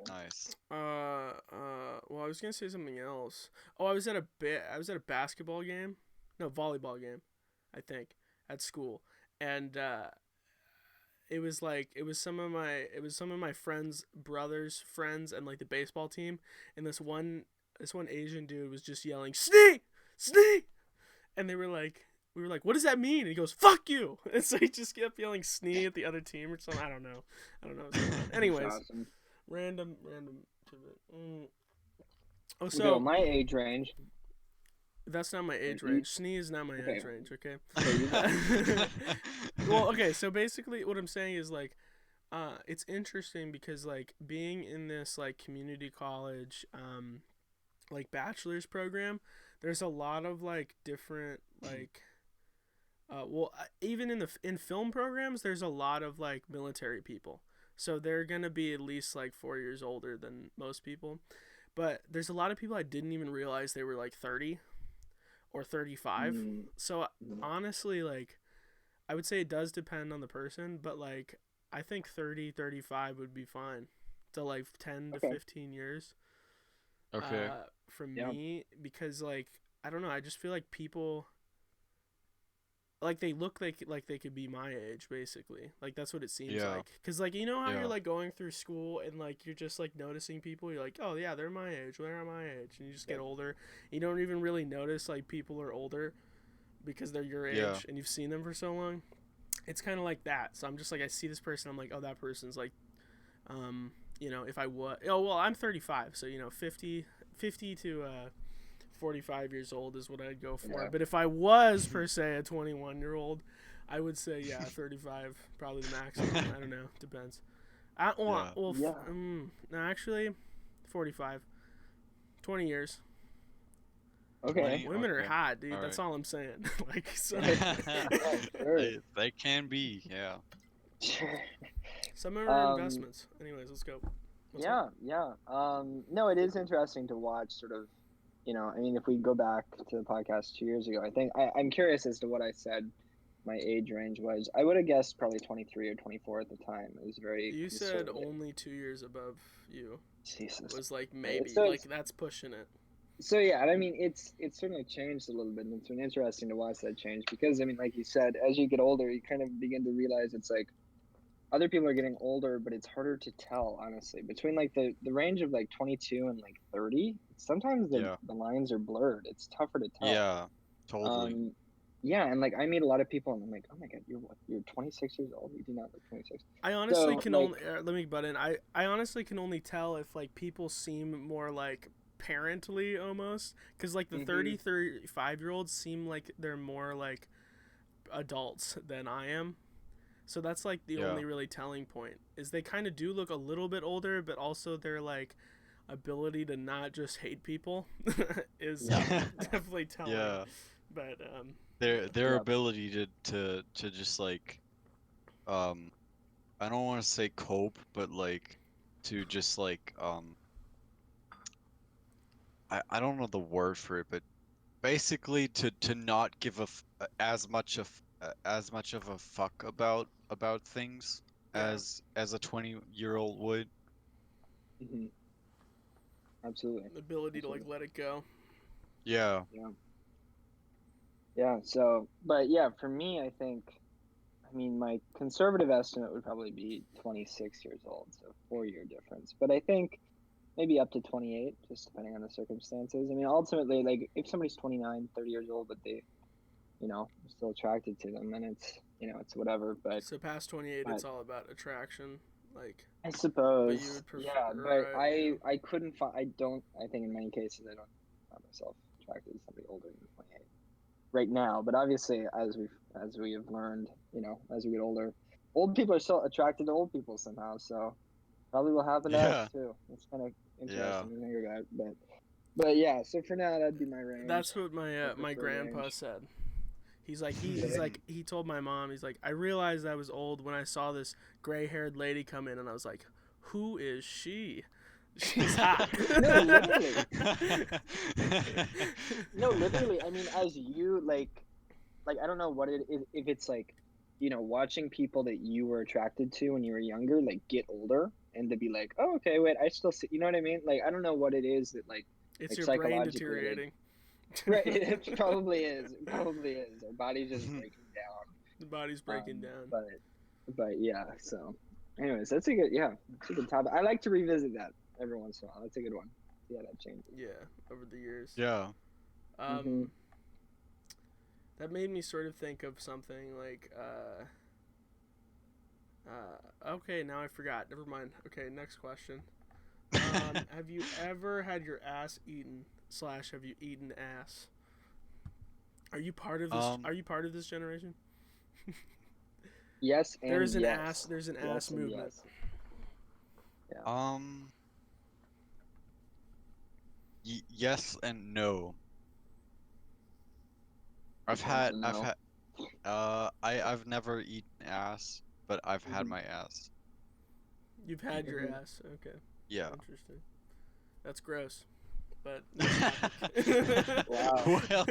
Nice. Well, I was gonna say something else. Oh, I was at a basketball game. No, volleyball game, I think, at school, and it was some of my friends' brothers' friends and like the baseball team, and this one Asian dude was just yelling "Snee! Snee!" and we were like, what does that mean? And he goes, "Fuck you!" And so he just kept yelling "snee" at the other team or something. I don't know what's going on. Anyways, That's awesome. random tidbit. Oh, Okay, well, so my age range. That's not my age Like, range. Snee is not my Okay. age range. Okay. So you know. Well, okay. So basically, what I'm saying is like, it's interesting because like being in this like community college, like bachelor's program, there's a lot of like different like even in film programs, there's a lot of like military people. So they're gonna be at least like 4 years older than most people. But there's a lot of people I didn't even realize they were like 30 or 35. Mm, So mm, honestly, like I would say it does depend on the person, but like I think 30, 35 would be fine. To like 10 to okay. 15 years. Okay. From Yeah. me because like I don't know, I just feel like people like they look like they could be my age basically. Like that's what it seems Yeah. like. Cuz like you know how you're Yeah. like going through school and like you're just like noticing people, you're like, "Oh yeah, they're my age. They're my age." And you just get Yep. older. You don't even really notice like people are older because they're your Yeah. age and you've seen them for so long. It's kind of like that. So I'm just like I see this person, I'm like, "Oh, that person's like if I was I'm 35, so 50 to 45 years old is what I'd go for. Yeah. But if I was per se a 21-year-old, I would say 35, probably the maximum. I don't know, depends. Yeah. Yeah. No, actually, 45, 20 years. Okay. 20. Women are Okay. hot, dude. All That's right. all I'm saying. Like, so Yeah, sure. They can be. Yeah. Sure. some of them are Um, investments. Anyways, let's go. What's up? yeah, yeah. No, it is interesting to watch sort of, I mean, if we go back to the podcast 2 years ago, I think I'm curious as to what I said my age range was. I would have guessed probably 23 or 24 at the time. It was very You said conservative. only 2 years above you. Jesus. Was like Right. maybe So like that's pushing it. yeah, and I mean it's certainly changed a little bit, and it's been interesting to watch that change because I mean, like you said, as you get older, you kind of begin to realize it's like other people are getting older, but it's harder to tell, honestly. Between like the range of like 22 and like 30, sometimes Yeah. the lines are blurred. It's tougher to tell. Yeah. Totally. Um, yeah, and like I meet a lot of people, and I'm like, oh my god, you're what? You're 26 years old. You do not look 26. I honestly So can like, only let me butt in. I honestly can only tell if like people seem more like parently almost because like the hmm 35-year-olds seem like they're more like adults than I am. So that's like the Yeah. only really telling point is they kind of do look a little bit older, but also their like ability to not just hate people is yeah, definitely telling. Yeah. But Their yeah, ability to just like um I don't want to say cope, but like to just like I don't know the word for it, but basically to not give as much of a fuck about things yeah, as a 20-year-old would. hmm absolutely, the ability to like absolutely, let it go. Yeah. yeah, yeah. So, but yeah, for me, I think. I mean, my conservative estimate would probably be 26 years old, so 4 year difference. But I think maybe up to 28, just depending on the circumstances. I mean, ultimately, like if somebody's 29, 30 years old, but they, are still attracted to them, then it's whatever. So past 28, But it's all about attraction, like. I But you suppose, would prefer, yeah. But right? I, Yeah. I couldn't find. I don't. I think in many cases, I don't find myself attracted to somebody older than 28 right now. But obviously, as we have learned, as we get older, old people are still attracted to old people somehow. So probably will happen to us Yeah. too. It's kind of Yeah. interesting to think about. But yeah. So for now, that'd be my range. That's what My my preferred grandpa range. said. He's like Mhm. he told my mom, he's like, I realized I was old when I saw this gray-haired lady come in, and I was like, who is she? She's hot. No, literally. No, literally. I mean, as you like I don't know what it is if it's like, watching people that you were attracted to when you were younger, like get older and to be like, oh, okay, wait, I still see, you know what I mean? Like I don't know what it is that It's like your brain psychologically, like deteriorating. right, it probably is. It probably is. Our body's just breaking The body's down. breaking down. But yeah. So, anyways, that's a good topic. I like to revisit that every once in a while. That's a good one. Yeah, that changes. Yeah, over the years. Yeah. hmm Um, that made me sort of think of something like, okay, now I forgot. Never mind. Okay, next question. Have you ever had your ass eaten / have you eaten ass? Are you part of this? Are you part of this generation? Yes and There's an yes. ass. There's an Yes ass and movement. yes. Yeah. Yes and no. Yes and no. I've never eaten ass, but I've had Mhm. my ass. You've had your Mhm. ass. Okay. Yeah. Interesting. That's gross. But next topic. Wow. Well,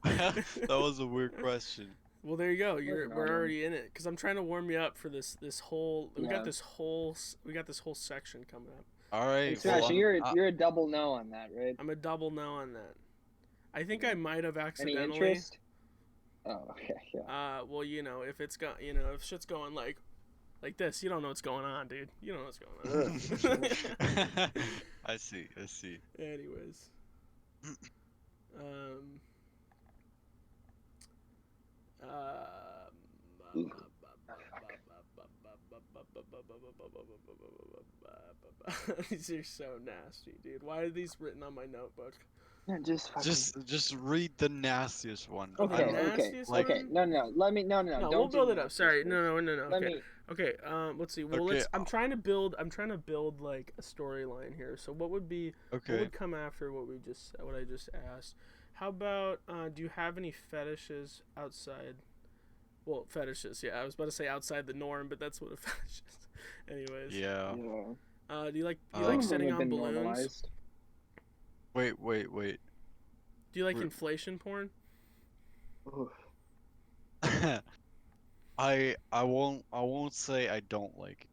that was a weird question. Well, there you go. That was an We're odd one. already in it because I'm trying to warm you up for this whole. We got Yeah. this whole section coming up. All Hey, right, well, Smash, you're a double no on that, right? I'm a double no on that. I think I might have Any accidentally. interest? Oh, okay, yeah. Well, if it's got, if shit's going like this, you don't know what's going on, dude. You don't know what's going on. I see. Anyways, um, these are so nasty, dude. Why are these written on my notebook? No, just fucking. Just read the nastiest one. Oh, the I don't nastiest like. Okay. one? No. Let me. No. No, Don't we'll do build the it up. nastiest Sorry, first. no. Let Okay, me. okay. Let's see. Well, Okay. I'm trying to build. I'm trying to build like a storyline here. So what would be? What Okay. would come after what I just asked? How about? Do you have any fetishes outside? Well, fetishes. Yeah, I was about to say outside the norm, but that's what a fetish is. Anyways. Yeah. Yeah. Do you like Some of them sitting have on been balloons? normalized. Wait. Do you like Re- inflation porn? Oof. I won't say I don't like it.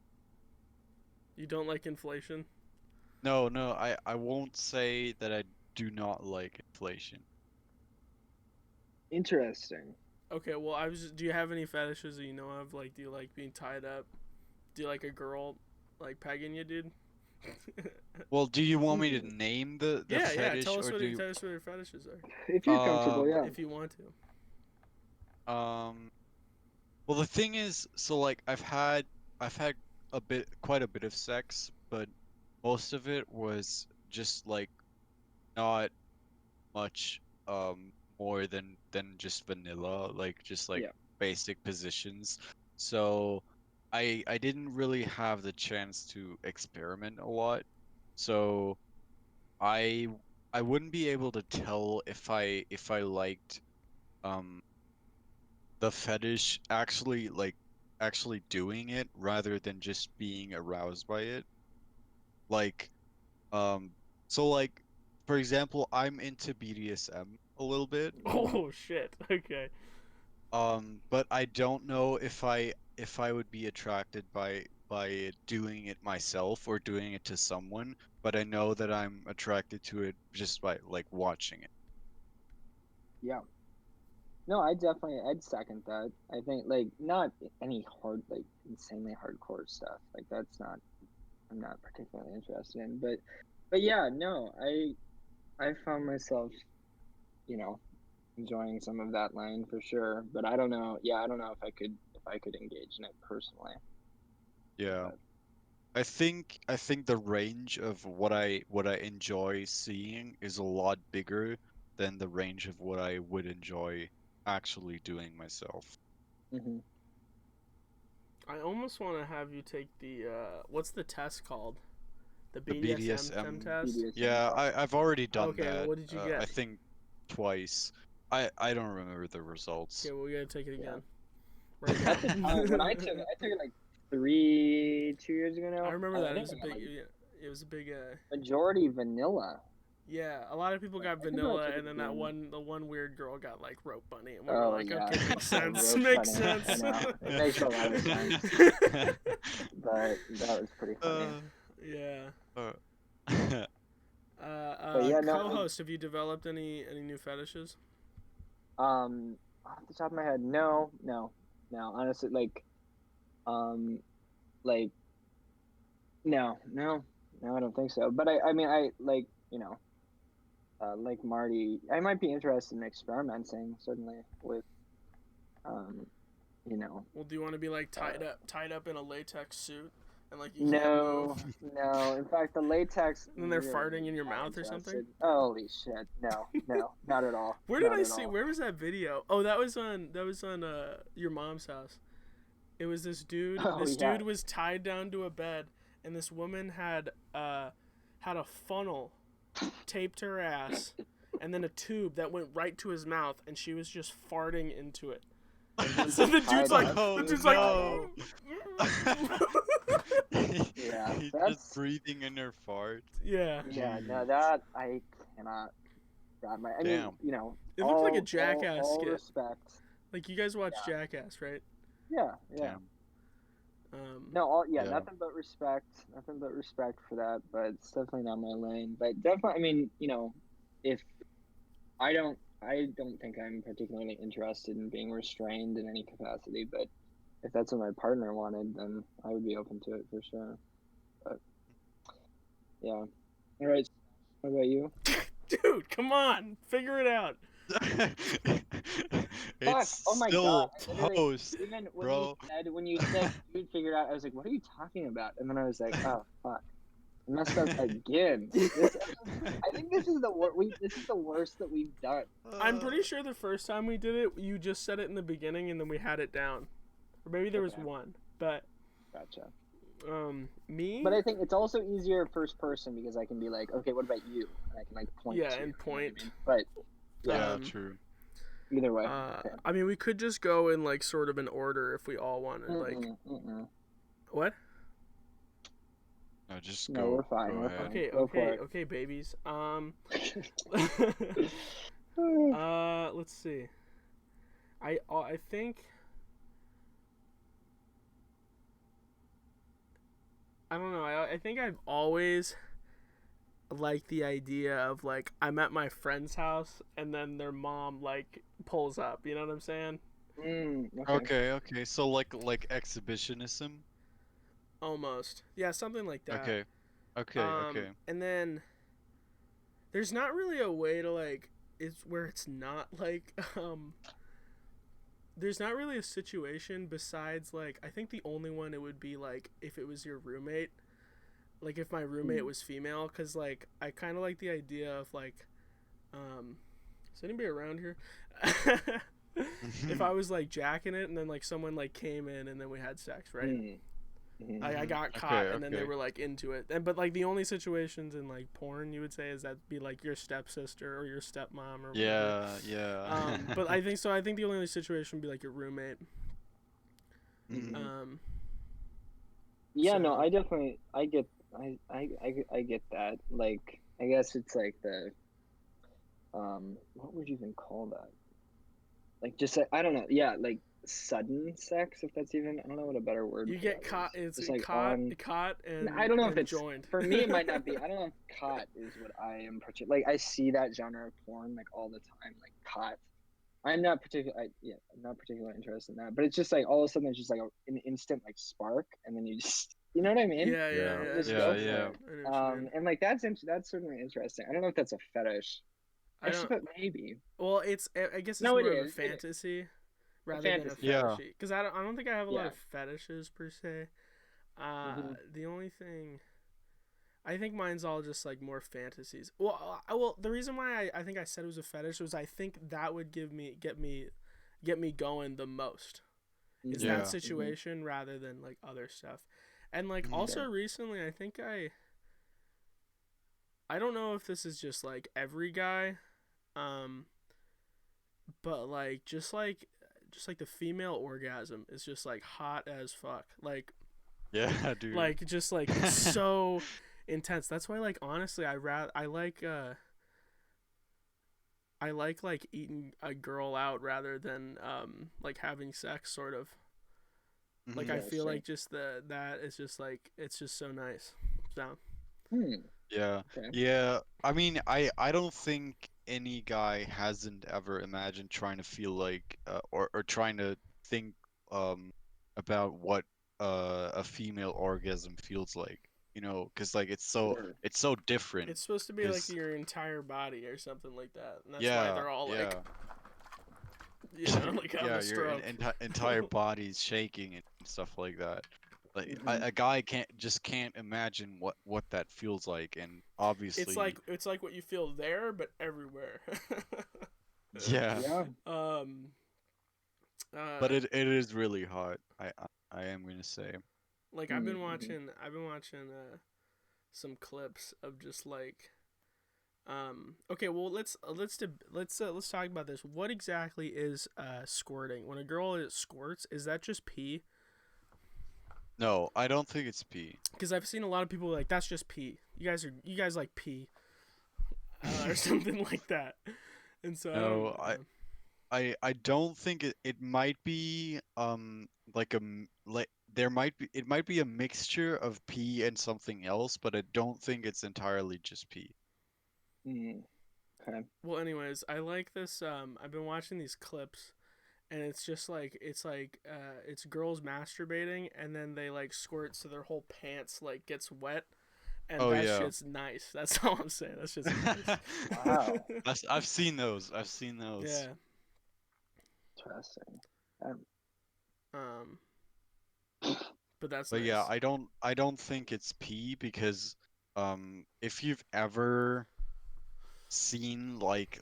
You don't like inflation? No, I won't say that I do not like inflation. Interesting. Okay, well, do you have any fetishes that you know of? Like, do you like being tied up? Do you like a girl, like, pegging you, dude? Well, do you want me to name the Yeah. fetish Tell us or what do you, your fetishes are, If you're comfortable, yeah. if you want to. well, the thing is, so like I've had quite a bit of sex, but most of it was just like not much more than just vanilla, like just like Yeah. basic positions. So I didn't really have the chance to experiment a lot. So I I wouldn't be able to tell if I liked um the fetish actually doing it rather than just being aroused by it. Like um so like for example, I'm into BDSM a little bit. Oh shit. Okay. But I don't know if I would be attracted by doing it myself or doing it to someone, but I know that I'm attracted to it just by like watching it. Yeah. No, I'd second that. I think like not any hard like insanely hardcore stuff. Like that's not I'm not particularly interested in. But yeah, no, I found myself, you know, enjoying some of that line for sure. But I don't know. Yeah, I don't know if I could engage in it personally. Yeah. But I think the range of what I enjoy seeing is a lot bigger than the range of what I would enjoy actually doing myself. hmm I almost want to have you take the what's the test called? The The BDSM BDSM, test. BDSM yeah, test. I've already done Okay. Well, that. what did you I get? think twice. I don't remember the results. Okay. Well, we gotta take it Yeah. again. Right At the now. time when I took it like 2 years ago I now. remember that I it think was a I got big. like It was a big. majority vanilla. Yeah, a lot of people got I think I vanilla, took and it then again. the one weird girl got like rope bunny, and we were Oh like, yeah, okay, makes the sense, rope makes bunny. I sense. know it makes a lot of sense, but that was pretty funny. Yeah. Uh, But yeah, no, Co-host, have you developed any new fetishes? off the top of my head, no. Honestly, um, like, no, I don't think so. But I mean, I like, like Marty, I might be interested in experimenting certainly with, um, you know, Well, do you want to be like uh, tied up in a latex suit and like you can't move. No. In fact, the latex. And then they're farting in your not mouth. No. In fact, the latex. And then they're Really farting in your not mouth or something. interested. Holy shit! No, not at all. Where did Not I at see? all. Where was that video? Oh, that was on your mom's house. It was this dude. Oh, This yeah. dude was tied down to a bed, and this woman had a funnel taped to her ass, and then a tube that went right to his mouth, and she was just farting into it. So the dude's like, Oh, the dude's no. Yeah, He's that's- just breathing in her fart. yeah. Yeah, no, Jeez. that I cannot wrap my. I mean, Damn. you know, It looked like a Jackass all skit. respect. Like you guys watch Yeah. Jackass, right? Yeah. Damn. No, Yeah. nothing but respect. Nothing but respect for that, but it's definitely not my lane. But definitely, I mean, you know, if I don't think I'm particularly interested in being restrained in any capacity. But if that's what my partner wanted, then I would be open to it for sure. But yeah. All right. What about you? Dude, come on, figure it out. It's Oh my still God, I literally- toast. Even bro. when you said you'd figure it out, I was like, what are you talking about? And then I was like, oh fuck, I messed up again. I think this is the worst that we've done. I'm pretty sure the first time we did it, you just said it in the beginning and then we had it down. Or maybe there was Okay. one. But Gotcha. me? But I think it's also easier first person because I can be like, okay, what about you? And I can like point. Yeah, to and you, you know what I point. mean? But Yeah, Um, true. either way. I mean, we could just go in like sort of an order if we all wanted. Like, what? No, just No, go. we're fine, Go we're ahead. fine. Okay, Go for okay, it. okay, babies. Let's see. I think. I don't know. I think I've always liked the idea of like I'm at my friend's house and then their mom like pulls up. You know what I'm saying? Okay. So like exhibitionism. Almost. Yeah, something like that. Okay. And then there's not really a way to like it's where it's not like there's not really a situation besides like I think the only one it would be like if it was your roommate, like if my roommate was female, because like I kind of like the idea of like is anybody around here? If I was like jacking it and then like someone like came in and then we had sex, right? I got caught and then they okay. were like into it. And but like the only situations in like porn you would say is that be like your stepsister or your stepmom or whatever. Yeah. But I think so. I think the only situation would be like your roommate. Mhm. Yeah, So- no, I definitely I get that. Like I guess it's like the what would you even call that? Like just I don't know. Yeah, like sudden sex, if that's even I don't know what a better word. You for get that caught. is. It's Just, like, caught and I don't know if and it's joined. for me. It might not be. I don't know if caught is what I am particular. Like I see that genre of porn like all the time. Like caught. I'm not particularly. I'm not particularly interested in that. But it's just like all of a sudden it's just like an instant like spark, and then you just you know what I mean? Yeah. Just I go know for what it. you mean. I know what you mean. And like that's certainly interesting. I don't know if that's a fetish. I Actually, don't. but maybe. Well, it's. I guess it's No, more it of a is, it is. fantasy rather than a fantasy. Yeah. fetishy. Because I don't think I have a lot Yeah. of fetishes per se. Mhm. The only thing. I think mine's all just like more fantasies. Well, the reason why I think I said it was a fetish was I think that would get me going the most. Is Yeah. that situation rather than like other stuff. And like also recently I think I don't know if this is just like every guy but like just like the female orgasm is just like hot as fuck. Like Yeah, dude. like just like it's so intense. That's why like honestly I like eating a girl out rather than like having sex sort of. Like I feel like just that is just like it's just so nice. So Yeah. Okay. Yeah. I mean, I don't think any guy hasn't ever imagined trying to feel like or trying to think about what a female orgasm feels like. You know, because like it's so different. it's supposed to be like 'Cause- your entire body or something like that. And that's yeah. why they're all like yeah. like having Yeah, a your stroke. entire body's shaking and stuff like that. Like Mhm. a guy can't imagine what that feels like, and obviously, It's like what you feel there, but everywhere. yeah. Yeah. um. But Uh. it is really hot. I am gonna say. Like Mm-hmm. I've been watching some clips of just like okay, well let's talk about this. What exactly is squirting? When a girl squirts, is that just pee? No, I don't think it's pee. Because I've seen a lot of people like that's just pee. You guys like pee or something like that. And so I don't. No, I don't think it might be like like there might be it might be a mixture of pee and something else, but I don't think it's entirely just pee. Mm. Okay. Well, anyways, I like this. I've been watching these clips, and it's just like it's girls masturbating, and then they like squirt, so their whole pants like gets wet, and Oh that yeah. shit's nice. That's all I'm saying. That's just nice. Wow. I've seen those. I've seen those. Yeah. Interesting. Um. But that's But yeah, nice. I don't think it's pee because if you've ever seen like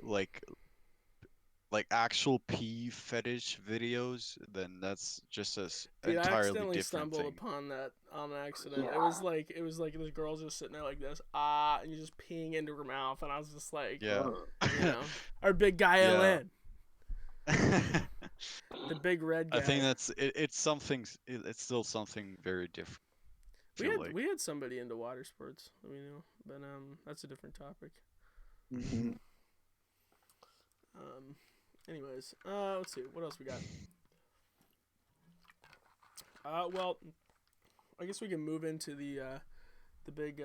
actual pee fetish videos, then that's just a Dude, I entirely accidentally different stumbled thing. upon that on accident. Yeah. It was like this girl's just sitting there like this, and you're just peeing into her mouth, and I was just like, Yeah. Ugh. you know, our big guy Yeah. LN, the big red I think guy. it's something it's still something very different. I feel like. We had somebody into water sports, you know, but that's a different topic. Mm-hmm. Um, anyways, let's see what else we got. Well, I guess we can move into the big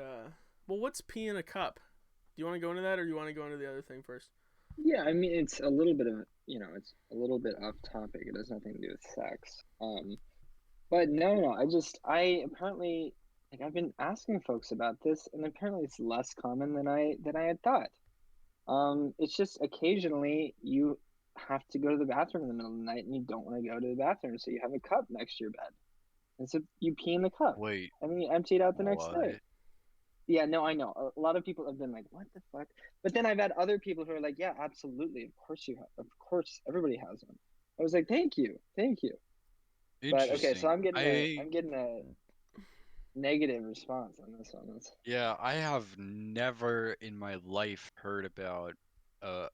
well, what's pee in a cup? Do you want to go into that, or do you want to go into the other thing first? Yeah, I mean, it's a little bit of, it's a little bit off topic. It has nothing to do with sex. But no, I apparently, like, I've been asking folks about this, and apparently it's less common than I had thought. It's just occasionally you have to go to the bathroom in the middle of the night and you don't want to go to the bathroom, so you have a cup next to your bed. And so you pee in the cup, Wait, and then you empty it out the next day. what? Yeah, no, I know. A lot of people have been like, "What the fuck?" But then I've had other people who are like, "Yeah, absolutely. Of course you have. Of course, everybody has one." I was like, "Thank you, thank you." But okay, so Interesting. I'm getting a negative response on this one. Yeah, I have never in my life heard about uh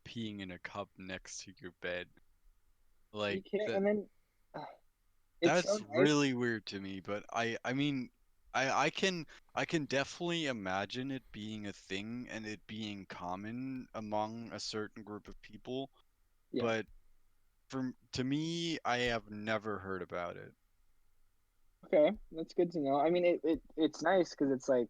peeing in a cup next to your bed. Are Like you kidding? that And then uh, it's so that's nice. really weird to me, but I mean I can definitely imagine it being a thing and it being common among a certain group of people, Yeah. but to me I have never heard about it. Okay, that's good to know. I mean, it's nice because it's like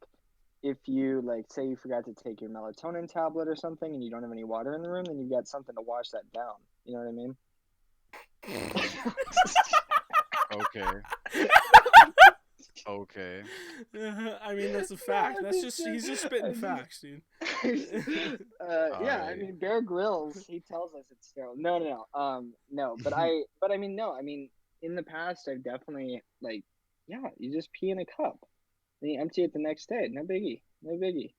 if you like say you forgot to take your melatonin tablet or something and you don't have any water in the room, then you've got something to wash that down. You know what I mean? Okay. Okay. I mean, that's a No, fact. I'm That's just just kidding. he's just spitting I'm just facts, dude. yeah, I I mean Bear Grylls, he tells us it's sterile. No. No, but I mean no, I mean in the past I've definitely like yeah, you just pee in a cup. And you empty it the next day. No biggie. No biggie.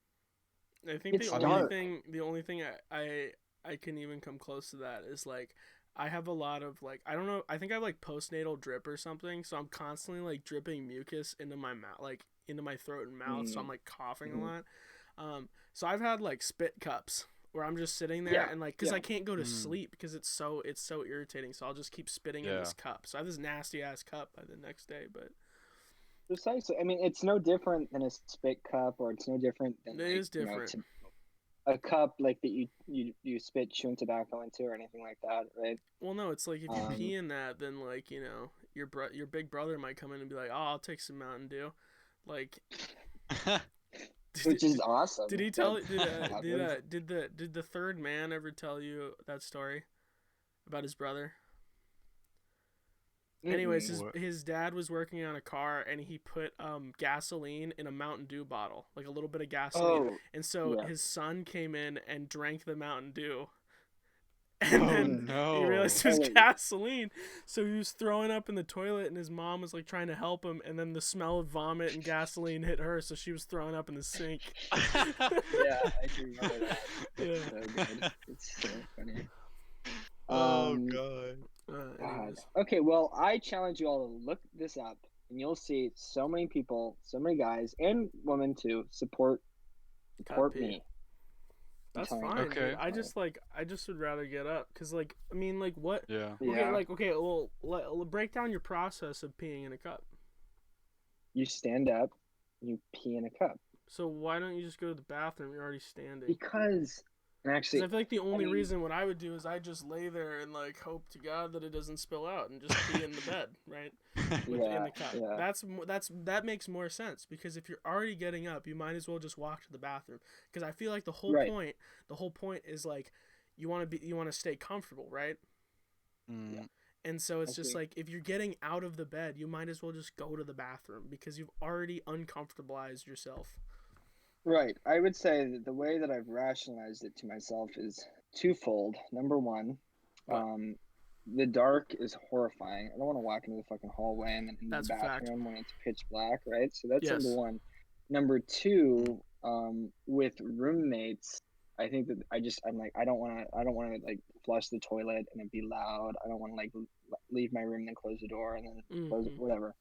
I think It's I mean, dark. the only thing I can even come close to that is like I have a lot of like I don't know I think I have like postnatal drip or something, so I'm constantly like dripping mucus into my mouth, like into my throat and mouth, so I'm Mm, like coughing a mm. lot. So I've had like spit cups where I'm just sitting there Yeah, and like because yeah, I can't go to mm, sleep because it's so irritating, so I'll just keep spitting in yeah. this cup. So I have this nasty ass cup by the next day, but precisely. I mean, it's no different than a spit cup, or it's no different than it like is different. a cup like that you spit chewing tobacco into or anything like that, right? Well, no, it's like if you Um, pee in that, then like you know your big brother might come in and be like, "Oh, I'll take some Mountain Dew." Like, which is did awesome he that tell that happens. did the third man ever tell you that story about his brother? Anyways, Mm-mm. What? his dad was working on a car and he put gasoline in a Mountain Dew bottle, like a little bit of gasoline, Oh, and so yeah. his son came in and drank the Mountain Dew And Oh then he realized it was Oh, wait. gasoline, so he was throwing up in the toilet, and his mom was like trying to help him, and then the smell of vomit and gasoline hit her, so she was throwing up in the sink. Yeah, I do remember that. Yeah. So good. It's so funny. Oh god. God. Anyways. Okay, well, I challenge you all to look this up, and you'll see so many people, so many guys and women too, support Cut pee. me. That's telling you. fine, dude. Okay. I just would rather get up, cause like, I mean, like, what? Yeah. Okay, Yeah. like, okay, well, break down your process of peeing in a cup. You stand up, you pee in a cup. So why don't you just go to the bathroom? You're already standing. Because, and Because actually, I feel like the only I mean- reason what I would do is I just lay there and like hope to God that it doesn't spill out and just pee in the bed, right? In yeah, the cup. yeah. That makes more sense, because if you're already getting up, you might as well just walk to the bathroom. Because I feel like the whole Right. point is like you want to stay comfortable, right? Mm, And so it's just Okay. like, if you're getting out of the bed, you might as well just go to the bathroom, because you've already uncomfortableized yourself. Right. I would say that the way that I've rationalized it to myself is twofold. Number one, What? the dark is horrifying. I don't want to walk into the fucking hallway and then into That's the a fact. bathroom when it's pitch black, right? So that's Yes. number one. Number two, with roommates, I think that I'm like, I don't want to like flush the toilet and it be loud. I don't want to like leave my room and then close the door and then close it, whatever.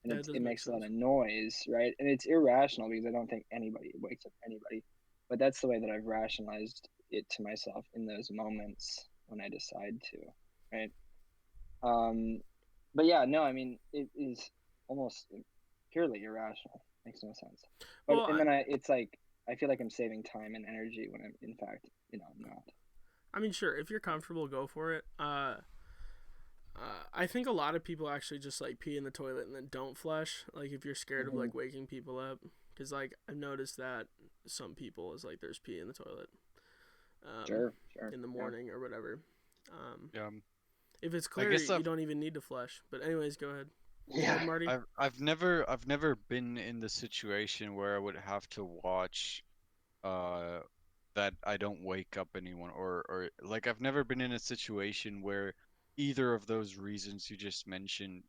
And Yeah, it does it make makes a lot sense. of noise, right? And it's irrational because I don't think anybody wakes up anybody. But that's the way that I've rationalized it to myself in those moments when I decide to, right? But yeah, no, I mean, it is almost purely irrational. Makes no sense. But Well, and then it's like I feel like I'm saving time and energy when I'm in fact, I'm not. I mean, sure, if you're comfortable, go for it. I think a lot of people actually just like pee in the toilet and then don't flush. Like, if you're scared of like waking people up, because like I've noticed that some people is like there's pee in the toilet. Sure. In the morning or whatever. yeah. If it's clear, you don't even need to flush. But anyways, go ahead. Go ahead, Marty. I've never been in the situation where I would have to watch that I don't wake up anyone, or like I've never been in a situation where either of those reasons you just mentioned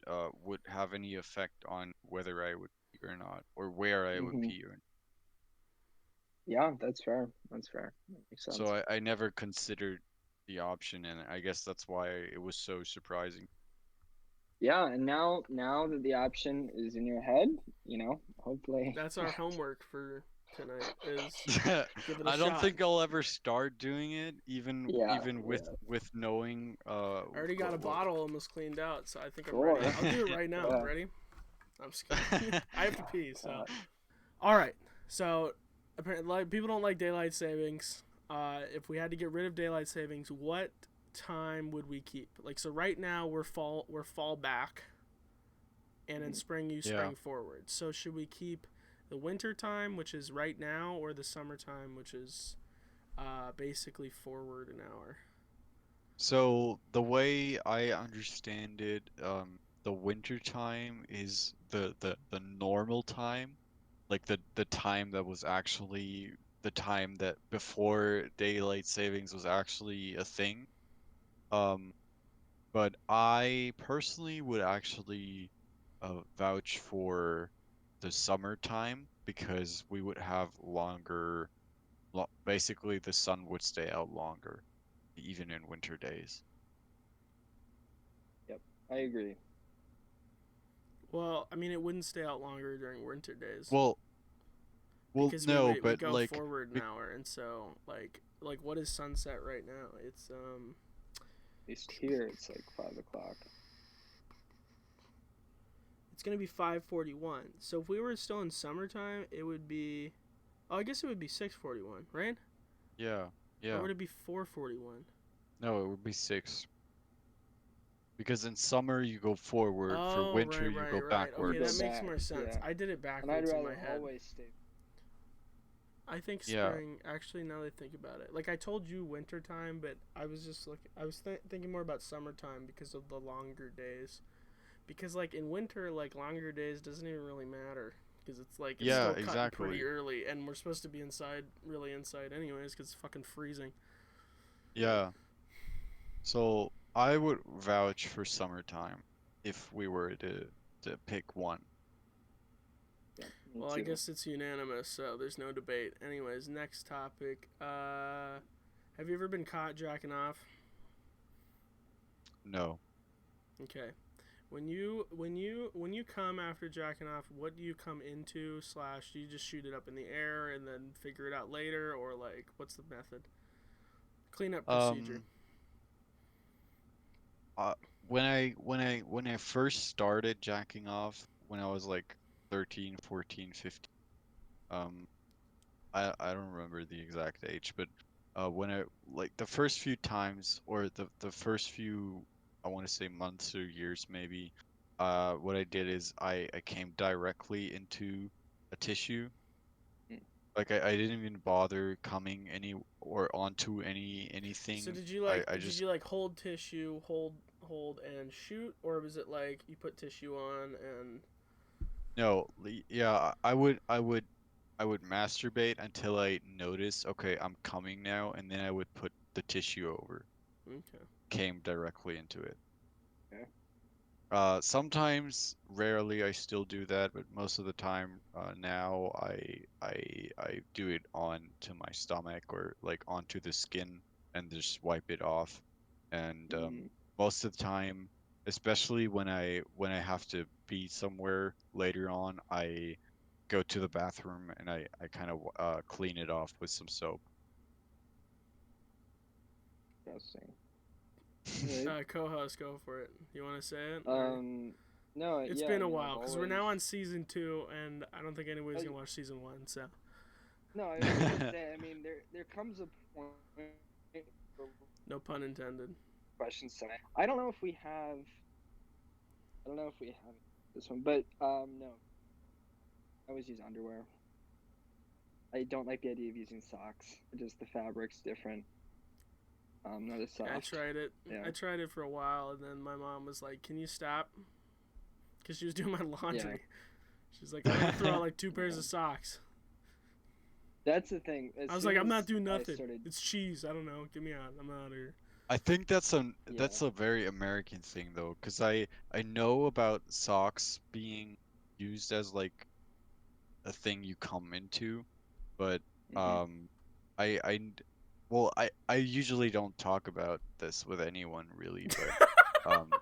would have any effect on whether I would pee or not, or where I would Hmm. pee or not. Yeah, that's fair. That makes sense. So I never considered the option, and I guess that's why it was so surprising. Yeah, and now that the option is in your head, hopefully. That's our homework for tonight. Is give it a I don't shot. think I'll ever start doing it, even Yeah, with knowing. I already got a bottle almost cleaned out, so I think I'm Sure. ready. I'll do it right now. Yeah. Ready? I'm just kidding. I have to pee. So, all right. So, apparently, like, people don't like daylight savings. If we had to get rid of daylight savings, what time would we keep? Like, so right now we're fall back, and in spring you spring forward. So should we keep the winter time, which is right now, or the summertime, which is basically forward an hour? So the way I understand it, the winter time is the normal time, like the time that was actually the time that before daylight savings was actually a thing. Um, but I personally would actually vouch for the summertime because we would have basically the sun would stay out longer, even in winter days. Yep, I agree. Well, I mean, it wouldn't stay out longer during winter days. Well, because no, we but go like, forward an hour, and so like what is sunset right now? It's At least here it's like 5 o'clock. It's gonna be 5:41. So if we were still in summertime, it would be. Oh, I guess it would be 6:41, right? yeah, Or would it be 4:41? No, it would be 6. Because in summer you go forward, for Oh, winter you right. go Okay, backwards. that You go makes more back, sense. yeah. I did it And I'd backwards in rather my head. always stay. I think Yeah. spring. Actually, now that I think about it, like I told you, winter time, but I was just I was thinking more about summertime because of the longer days. Because like in winter, like longer days doesn't even really matter because it's like it's Yeah, still cutting exactly. pretty early, and we're supposed to be inside, really inside, anyways, because it's fucking freezing. Yeah. So I would vouch for summertime if we were to pick one. Yeah, me Well, I too. guess it's unanimous, so there's no debate. Anyways, next topic. Have you ever been caught jacking off? No. Okay. When you come after jacking off, what do you come into slash do you just shoot it up in the air and then figure it out later, or like what's the method? Cleanup procedure. Um, uh, when I first started jacking off when I was like 13, 14, 15, um, I don't remember the exact age, but when I like the first few times or the first few I want to say months or years maybe, what I did is I came directly into a tissue. Mm. Like I didn't even bother coming any or onto So anything. did you I like I did just you like hold tissue, hold and shoot, or was it like you put tissue on and no, yeah, I would masturbate until I noticed, okay, I'm coming now, and then I would put the tissue over, okay? came directly into it. Yeah. Sometimes, rarely, I still do that, but most of the time, now I do it on to my stomach or like onto the skin and just wipe it off. And Mm. most of the time, especially when I have to be somewhere later on, I go to the bathroom and I kind of clean it off with some soap. Interesting. Alright. Co-host, go for it. You want to say it? Or... Um, no, It's yeah, I been a mean, I've while because we're always. now on season 2, and I don't think anybody's I, gonna watch season 1. So no, I was gonna say. I mean, there comes a point where no pun intended. questions. So I don't know if we have. I don't know if we have this one, but no. I always use underwear. I don't like the idea of using socks. Just the fabric's different. Not as Yeah, I soft. tried it. Yeah. I tried it for a while, and then my mom was like, "Can you stop?" Because she was doing my laundry. Yeah. She's like, "I'm gonna throw out like 2 pairs Yeah. of socks." That's the thing. As I was soon like, "I'm as not doing I nothing. started, It's cheese. I don't know. Get me out. I'm out of here." I think that's a yeah. that's a very American thing though, 'cause I know about socks being used as like a thing you come into, but Mm-hmm. well, I usually don't talk about this with anyone really, but um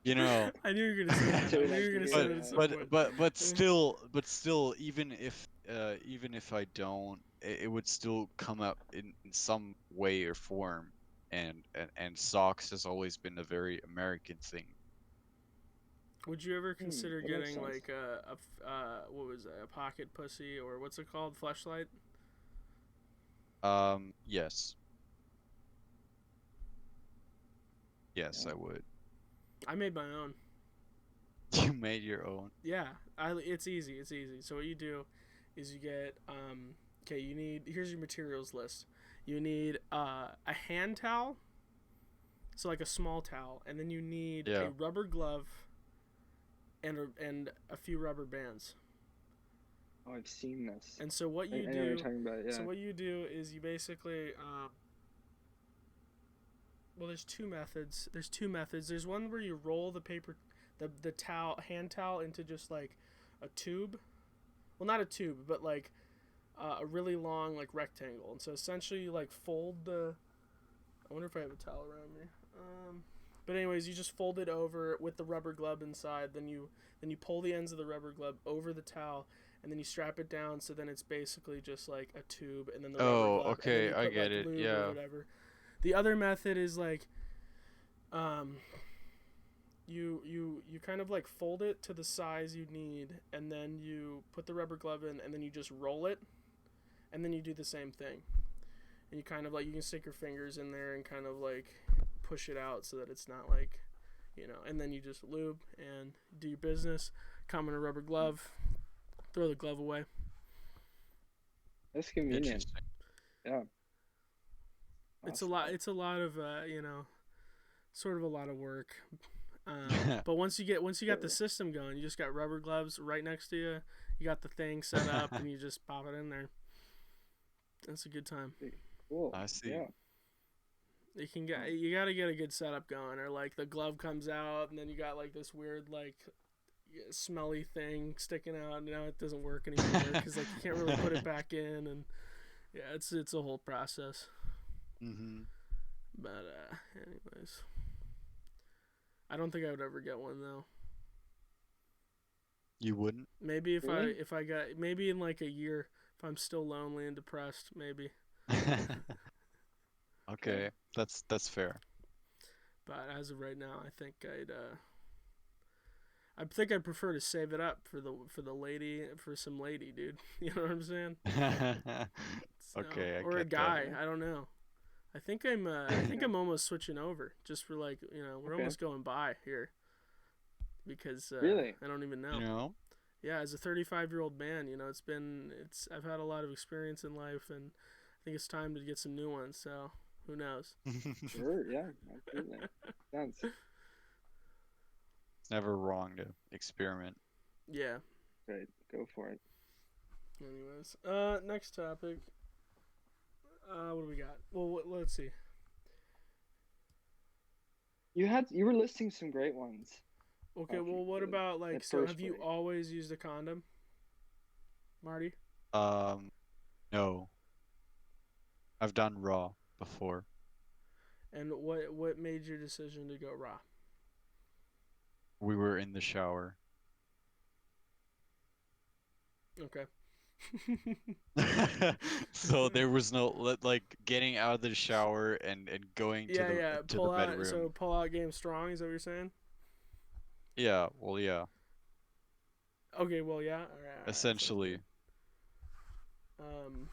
you know, I knew you were gonna say that. So I we knew you like were to gonna hear say but that at that. some point. but still even if I don't, it would still come up in some way or form, and socks has always been a very American thing. Would you ever consider That makes getting sense. like what was it, a pocket pussy, or what's it called, fleshlight? Yes, yes, Yeah. I would. I made my own. You made your own. Yeah, it's easy. It's easy. So what you do is you get okay. You need, here's your materials list. You need a hand towel, so like a small towel, and then you need a Yeah. rubber glove and a few rubber bands. Oh, I've seen this. And so what I you know what you're do, talking about. so Yeah. what you do is you basically well, there's two methods. There's one where you roll the paper, the towel, hand towel, into just like a tube. Well, not a tube, but like a really long like rectangle. And so essentially you like fold the. I wonder if I have a towel around me. But anyways, you just fold it over with the rubber glove inside. Then you pull the ends of the rubber glove over the towel, and then you strap it down. So then it's basically just like a tube, and then the rubber Oh, glove, and then okay, you I put get like it. lube or Yeah. whatever. The other method is like, um, you kind of like fold it to the size you need, and then you put the rubber glove in, and then you just roll it, and then you do the same thing, and you kind of like, you can stick your fingers in there and kind of like push it out so that it's not like, and then you just lube and do your business. Come in a rubber glove, throw the glove away. That's convenient. Interesting. Yeah. It's a Awesome. lot. It's a lot of sort of a lot of work. But once you got the system going, you just got rubber gloves right next to you. You got the thing set up, and you just pop it in there. That's a good time. Cool. I see. Yeah. You gotta get a good setup going, or like the glove comes out and then you got like this weird like smelly thing sticking out, and now it doesn't work anymore because like you can't really put it back in, and yeah, it's a whole process. Mm-hmm. But anyways, I don't think I would ever get one though. You wouldn't? Maybe Really? if I got maybe in like a year if I'm still lonely and depressed, maybe. Okay, that's fair. But as of right now, I think I'd prefer to save it up for the lady for some lady, dude. You know what I'm saying? So, Okay, I or a get that. guy. I don't know. I think I'm almost switching over just for like we're Okay. almost going by here because Really? I don't even You know. know? Yeah, as a 35-year-old man, it's I've had a lot of experience in life, and I think it's time to get some new ones. So who knows? Sure. Yeah. Absolutely. Sense. It's never wrong to experiment. Yeah. Great. Go for it. Anyways, next topic. What do we got? Well, let's see. You were listing some great ones. Okay, Off well, what the about like that so? first Have you break. always used a condom, Marty? Um, no. I've done raw before. And what made your decision to go raw? We were in the shower. Okay. So there was no like getting out of the shower and going to Yeah, yeah. the Pull out. So bedroom. pull out game strong. Is that what you're saying? Yeah, well, yeah, Okay. Well, yeah. All right. Sounds good. essentially. Um.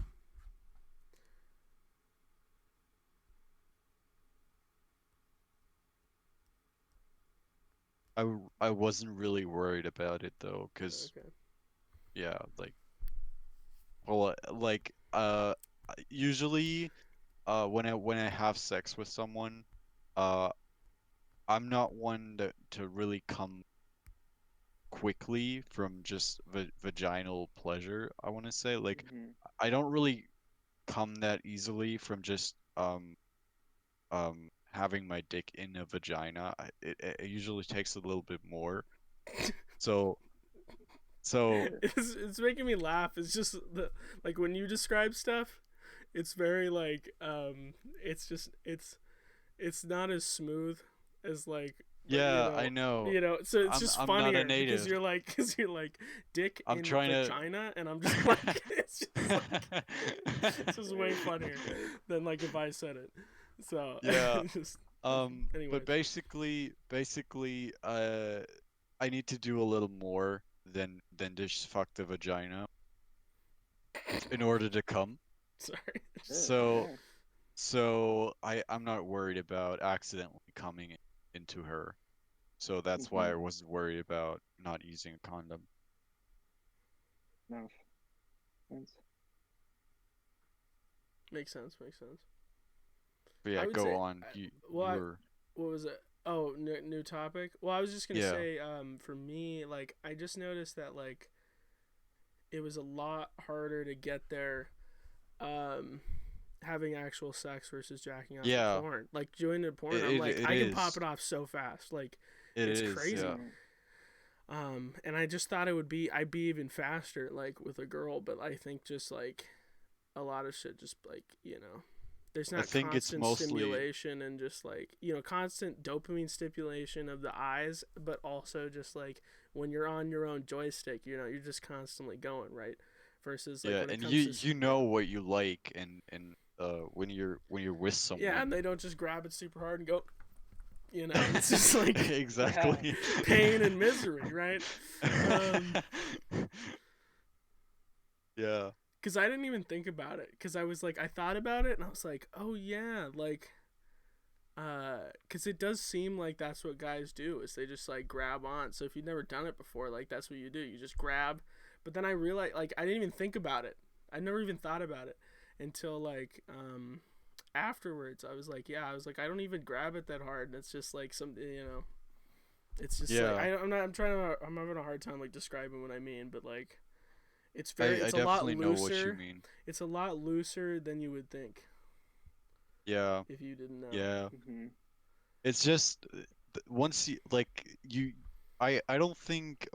I wasn't really worried about it though, 'cause Okay. yeah, like well, usually when I have sex with someone, uh I'm not one to really come quickly from just vaginal pleasure, I want to say. Like Hmm. I don't really come that easily from just having my dick in a vagina. It usually takes a little bit more. So so Sure. It's making me laugh. It's just the like when you describe stuff, it's very like it's just it's not as smooth as like but yeah, I know. so it's just I'm not a funnier because native. you're like dick I'm in trying to vagina, and I'm just like it's just way funnier Great. than like if I said it. So yeah. just But anyways. basically, I need to do a little more than just fuck the vagina in order to come. Sorry. Sure. So Yeah. I'm not worried about accidentally coming into her. So that's why Hmm. I wasn't worried about not using a condom. No. Sense. Makes sense. Makes sense. But I yeah, would go say on. well You were what was it? Oh, new topic. Well, I was just gonna yeah. say, for me, like I just noticed that like it was a lot harder to get there, um, having actual sex versus jacking off to Yeah, porn. Like joining porn, I'm like it I can pop is. it off so fast, like It it's is, crazy. yeah. Hmm. And I just thought I'd be even faster like with a girl, but I think just like a lot of shit just like there's I not think it's constant mostly stimulation and just like constant dopamine stimulation of the eyes, but also just like when you're on your own joystick, you're just constantly going right versus like yeah, when it and comes to you know what you like and when you're with yeah, and someone. they don't just grab it super hard and go, it's just like Yeah. Exactly. pain and misery, right? um Yeah. because I didn't even think about it because I was like I thought about it and I was like, oh yeah, like because it does seem like that's what guys do is they just like grab on. So if you've never done it before, like that's what you do, you just grab. But then I realized like I didn't even think about it. I never even thought about it until like afterwards. I was like I don't even grab it that hard. It's just like something, it's just like Yeah. I'm having a hard time like describing what I mean, but like I it's a lot definitely know what you looser. mean. It's a lot looser than you would think. Yeah, if you didn't know. yeah. Hmm. It's just once you like you, I don't think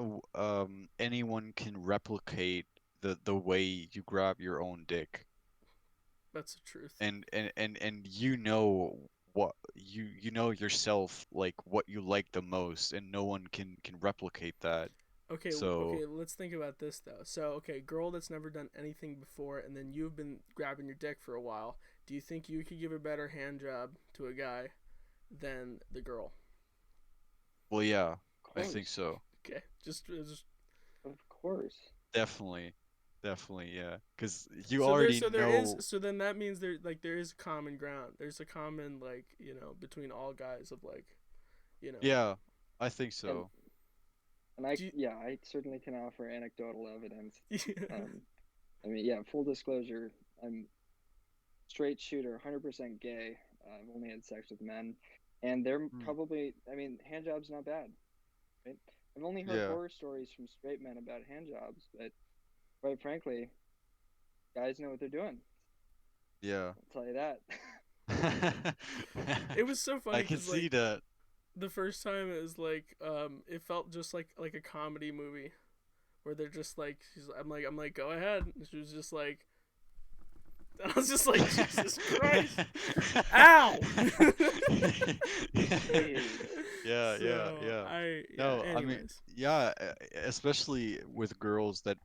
anyone can replicate the way you grab your own dick, That's the truth. and you know what you know yourself like what you like the most, and no one can replicate that. Okay, So okay, let's think about this though. So, okay, girl that's never done anything before, and then you've been grabbing your dick for a while. Do you think you could give a better hand job to a guy than the girl? well, yeah, Of I think course, so. Okay, just of course. Definitely, definitely, yeah. Because you so there, already so there is, know. so then that means there is a common ground. There's a common like between all guys of like you know. Yeah, I think And so. Do you, yeah, I certainly can offer anecdotal evidence. yeah. Um, I mean, yeah, full disclosure, I'm straight shooter, 100% gay. I've only had sex with men, and they're Mm, probably, I mean, hand jobs not bad, right? I've only heard yeah, horror stories from straight men about hand jobs, but quite frankly, guys know what they're doing. yeah. I'll tell you that. It was so I funny can because see like that. the first time it was like it felt just like a comedy movie where they're just like I'm like go ahead, and she was just like I was just like Jesus Christ, ow. Hey, Yeah, yeah, So yeah. yeah. No, I mean, Anyways, yeah, especially with girls that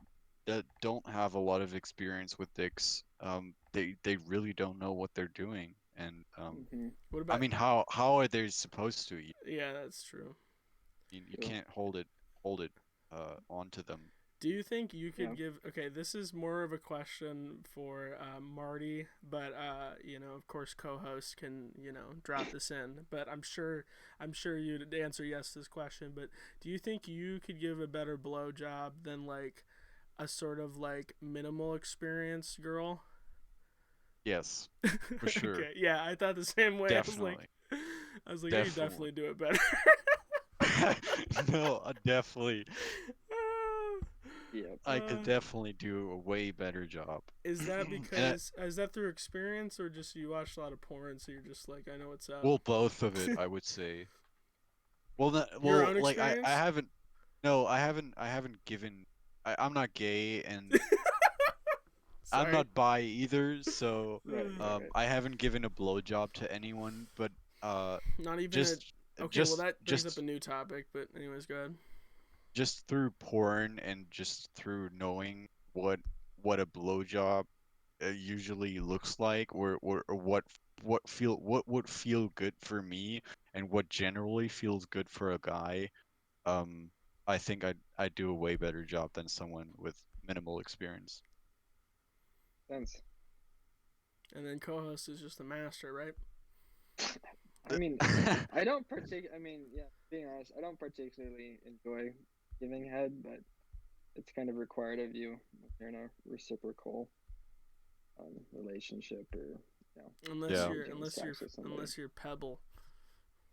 don't have a lot of experience with dicks. They really don't know what they're doing, and mm-hmm, what I about mean, how are they supposed to? yeah, that's true. You true. can't hold it onto them. Do you think you Yeah. could give? Okay, this is more of a question for Marty, but of course, co-host can drop this in. But I'm sure you'd answer yes to this question. But do you think you could give a better blow job than like a sort of like minimal experience girl? Yes, for sure. Okay, yeah, I thought the same way. Definitely. I was like, you Definitely. definitely do it better. No, definitely. Yep. I could uh, definitely do a way better job. Is that And because is that through experience or just you watch a lot of porn so you're just like I know what's up? well, both of it, I would say. Well, not, Your well, own like I experience? haven't. No, I haven't given. I'm not gay and I'm Sorry. not bi either, so Right, right, right. I haven't given a blowjob to anyone, but uh, Not even a just okay. Well, just that brings up a just new topic. But anyways, go ahead. just through porn and just through knowing what a blowjob usually looks like, or what would feel good for me, and what generally feels good for a guy. Um, I think I do a way better job than someone with minimal experience. Sense. And then co-host is just a master, right? I mean, I don't I mean, yeah, being honest, I don't particularly enjoy giving head, but it's kind of required of you when you're in a reciprocal relationship or Unless Yeah. you're exchanging unless you're sex with somebody. unless you're Pebble.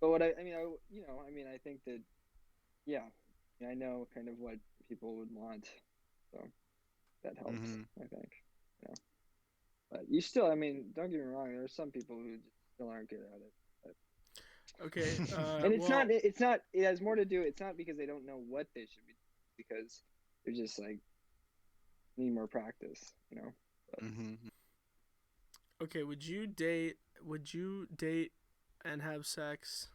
But I mean, I mean, I think that, yeah, I know kind of what people would want, so that helps, Hmm. I think. You know, but you still, I mean, don't get me wrong, there's some people who just still aren't good at it. But, Okay. and Well. it has more to do. It's not because they don't know what they should be doing, because they're just like need more practice, you know. But Hmm. Okay. Would you date and have sex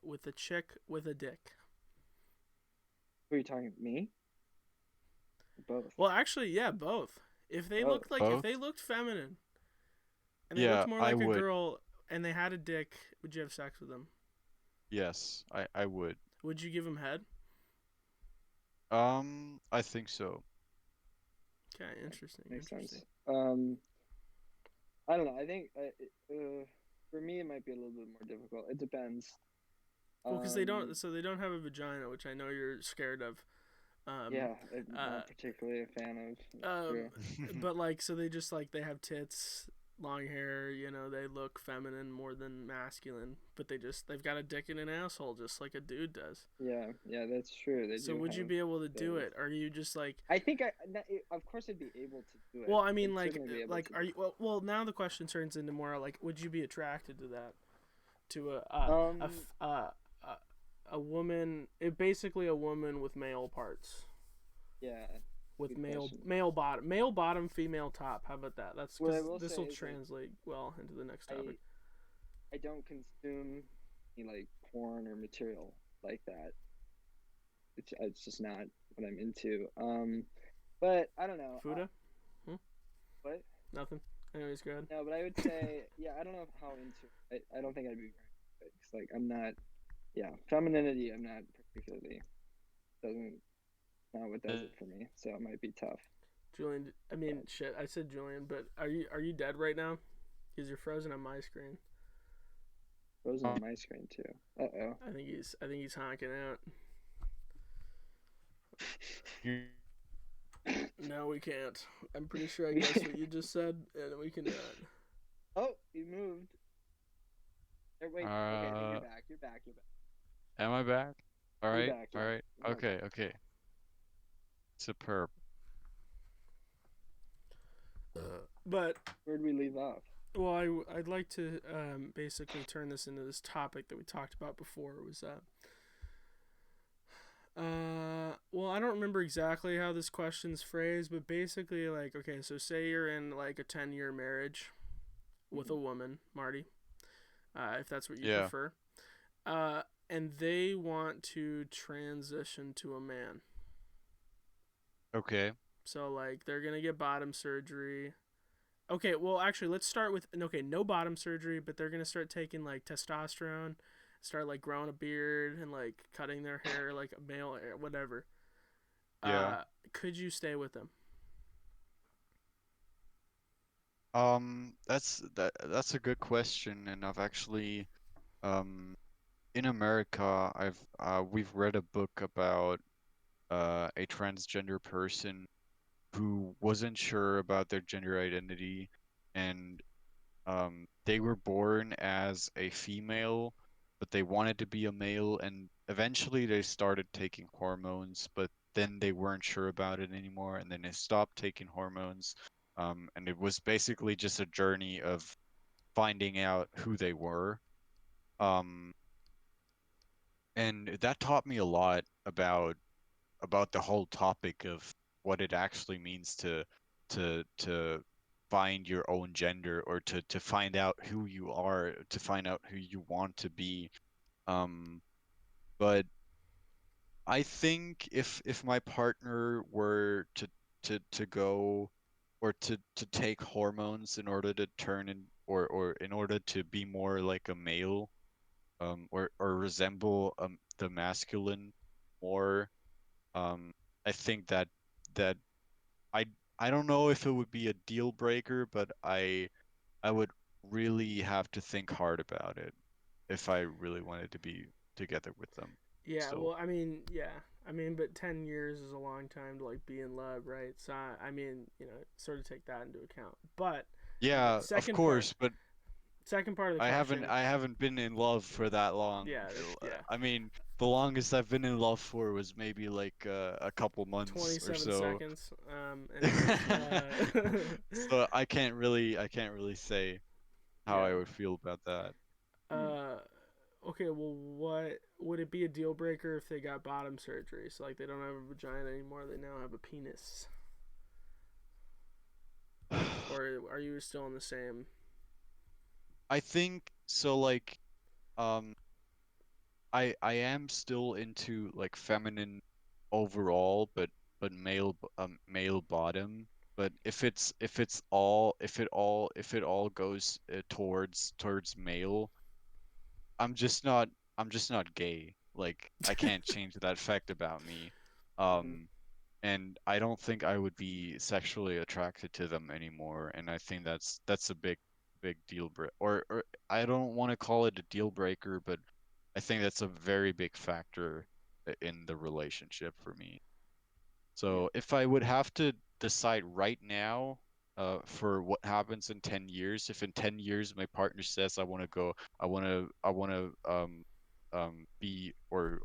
with a chick with a dick? who are you talking? Me? Both. Well, actually, yeah, both. If they Both. looked like if Both? they looked feminine and they looked Yeah, more I like a would. girl and they had a dick, would you have sex with them? Yes, I would. Would you give them head? I think so. Okay, interesting, Makes interesting. sense. I don't know. I think for me it might be a little bit more difficult. It depends. Well, because they don't, Um, so they don't have a vagina, which I know you're scared of. Um, yeah, I'm uh, not particularly a fan of. That's um, true. but like, so they just like they have tits long hair, they look feminine more than masculine, but they've got a dick and an asshole just like a dude does. Yeah, yeah, that's true. They So do would you have be able to do those. it? Are you just like, I think of course I'd be able to do well, it. I mean, I'd certainly be able like, to are do you, now the question turns into more like, would you be attracted to that? To it. a, a woman, basically a woman with male parts. Yeah, With good question. male bottom, female top. How about that? That's What I because will this say will is like translate well into the next topic. I I don't consume any like porn or material like that. It's just not what I'm into. But I don't know. Fuda? Hmm? What? Nothing. Anyways, go ahead. No, but I would say, yeah, I don't know how into it. I don't think I'd be very good. 'Cause, like, I'm not, yeah, femininity, I'm not particularly, doesn't, not what does it for me. So it might be tough. Julian, I mean, But shit. I said Julian, but are you dead right now? Because you're frozen on my screen. frozen on my screen too. Uh-oh. I think he's honking out. No, we can't. I'm pretty sure I guessed what you just said, and we cannot. Oh, he moved. Wait, okay, no, you're Uh, back. You're back. You're back. am I back? All You're right, back, all yeah. right. You're not Okay, back. okay. Superb. But Where'd we leave off? well, I'd like to basically turn this into this topic that we talked about before. It was well, I don't remember exactly how this question's phrased, but basically, like, okay, so say you're in like a 10-year marriage with a Mhm. woman, Marty, if that's what you Yeah. prefer, and they want to transition to a man. Okay. So like they're gonna get bottom surgery. Okay, well actually let's start with okay, no bottom surgery, but they're gonna start taking like testosterone, start like growing a beard and like cutting their hair like a male whatever. Yeah. Uh, could you stay with them? That's a good question, and I've actually um in America we've read a book about a transgender person who wasn't sure about their gender identity, and they were born as a female, but they wanted to be a male, and eventually they started taking hormones, but then they weren't sure about it anymore, and then they stopped taking hormones. And it was basically just a journey of finding out who they were. Um, and that taught me a lot about the whole topic of what it actually means to find your own gender, or to find out who you are, to find out who you want to be. Um, but I think if my partner were to go or to take hormones in order to turn in or in order to be more like a male, or resemble the masculine more, I think that I I don't know if it would be a deal breaker, but I would really have to think hard about it if I really wanted to be together with them Yeah, still. well, I mean, yeah, I mean, but 10 years is a long time to like be in love, right? So I mean, sort of take that into account. But Yeah, of second part, course, but second part of the I haven't question, I haven't been in love for that long. yeah, yeah, I mean, the longest I've been in love for was maybe like a couple months or 27 so. seconds. Anyways, So I can't really say how I yeah. would feel about that. Hmm. Uh, okay, well, what would it be a deal breaker if they got bottom surgery? So like they don't have a vagina anymore, they now have a penis. Or are you still in the same? I think so, like, um I am still into like feminine overall, but male bottom. But if it all goes towards male, I'm just not I'm just not gay. Like, I can't change that fact about me. Hmm. Um and I don't think I would be sexually attracted to them anymore. And I think that's a big deal break, or I don't want to call it a deal breaker, but I think that's a very big factor in the relationship for me. Yeah. So if I would have to decide right now, for what happens in 10 years. If in 10 years my partner says I want to go, I want to be or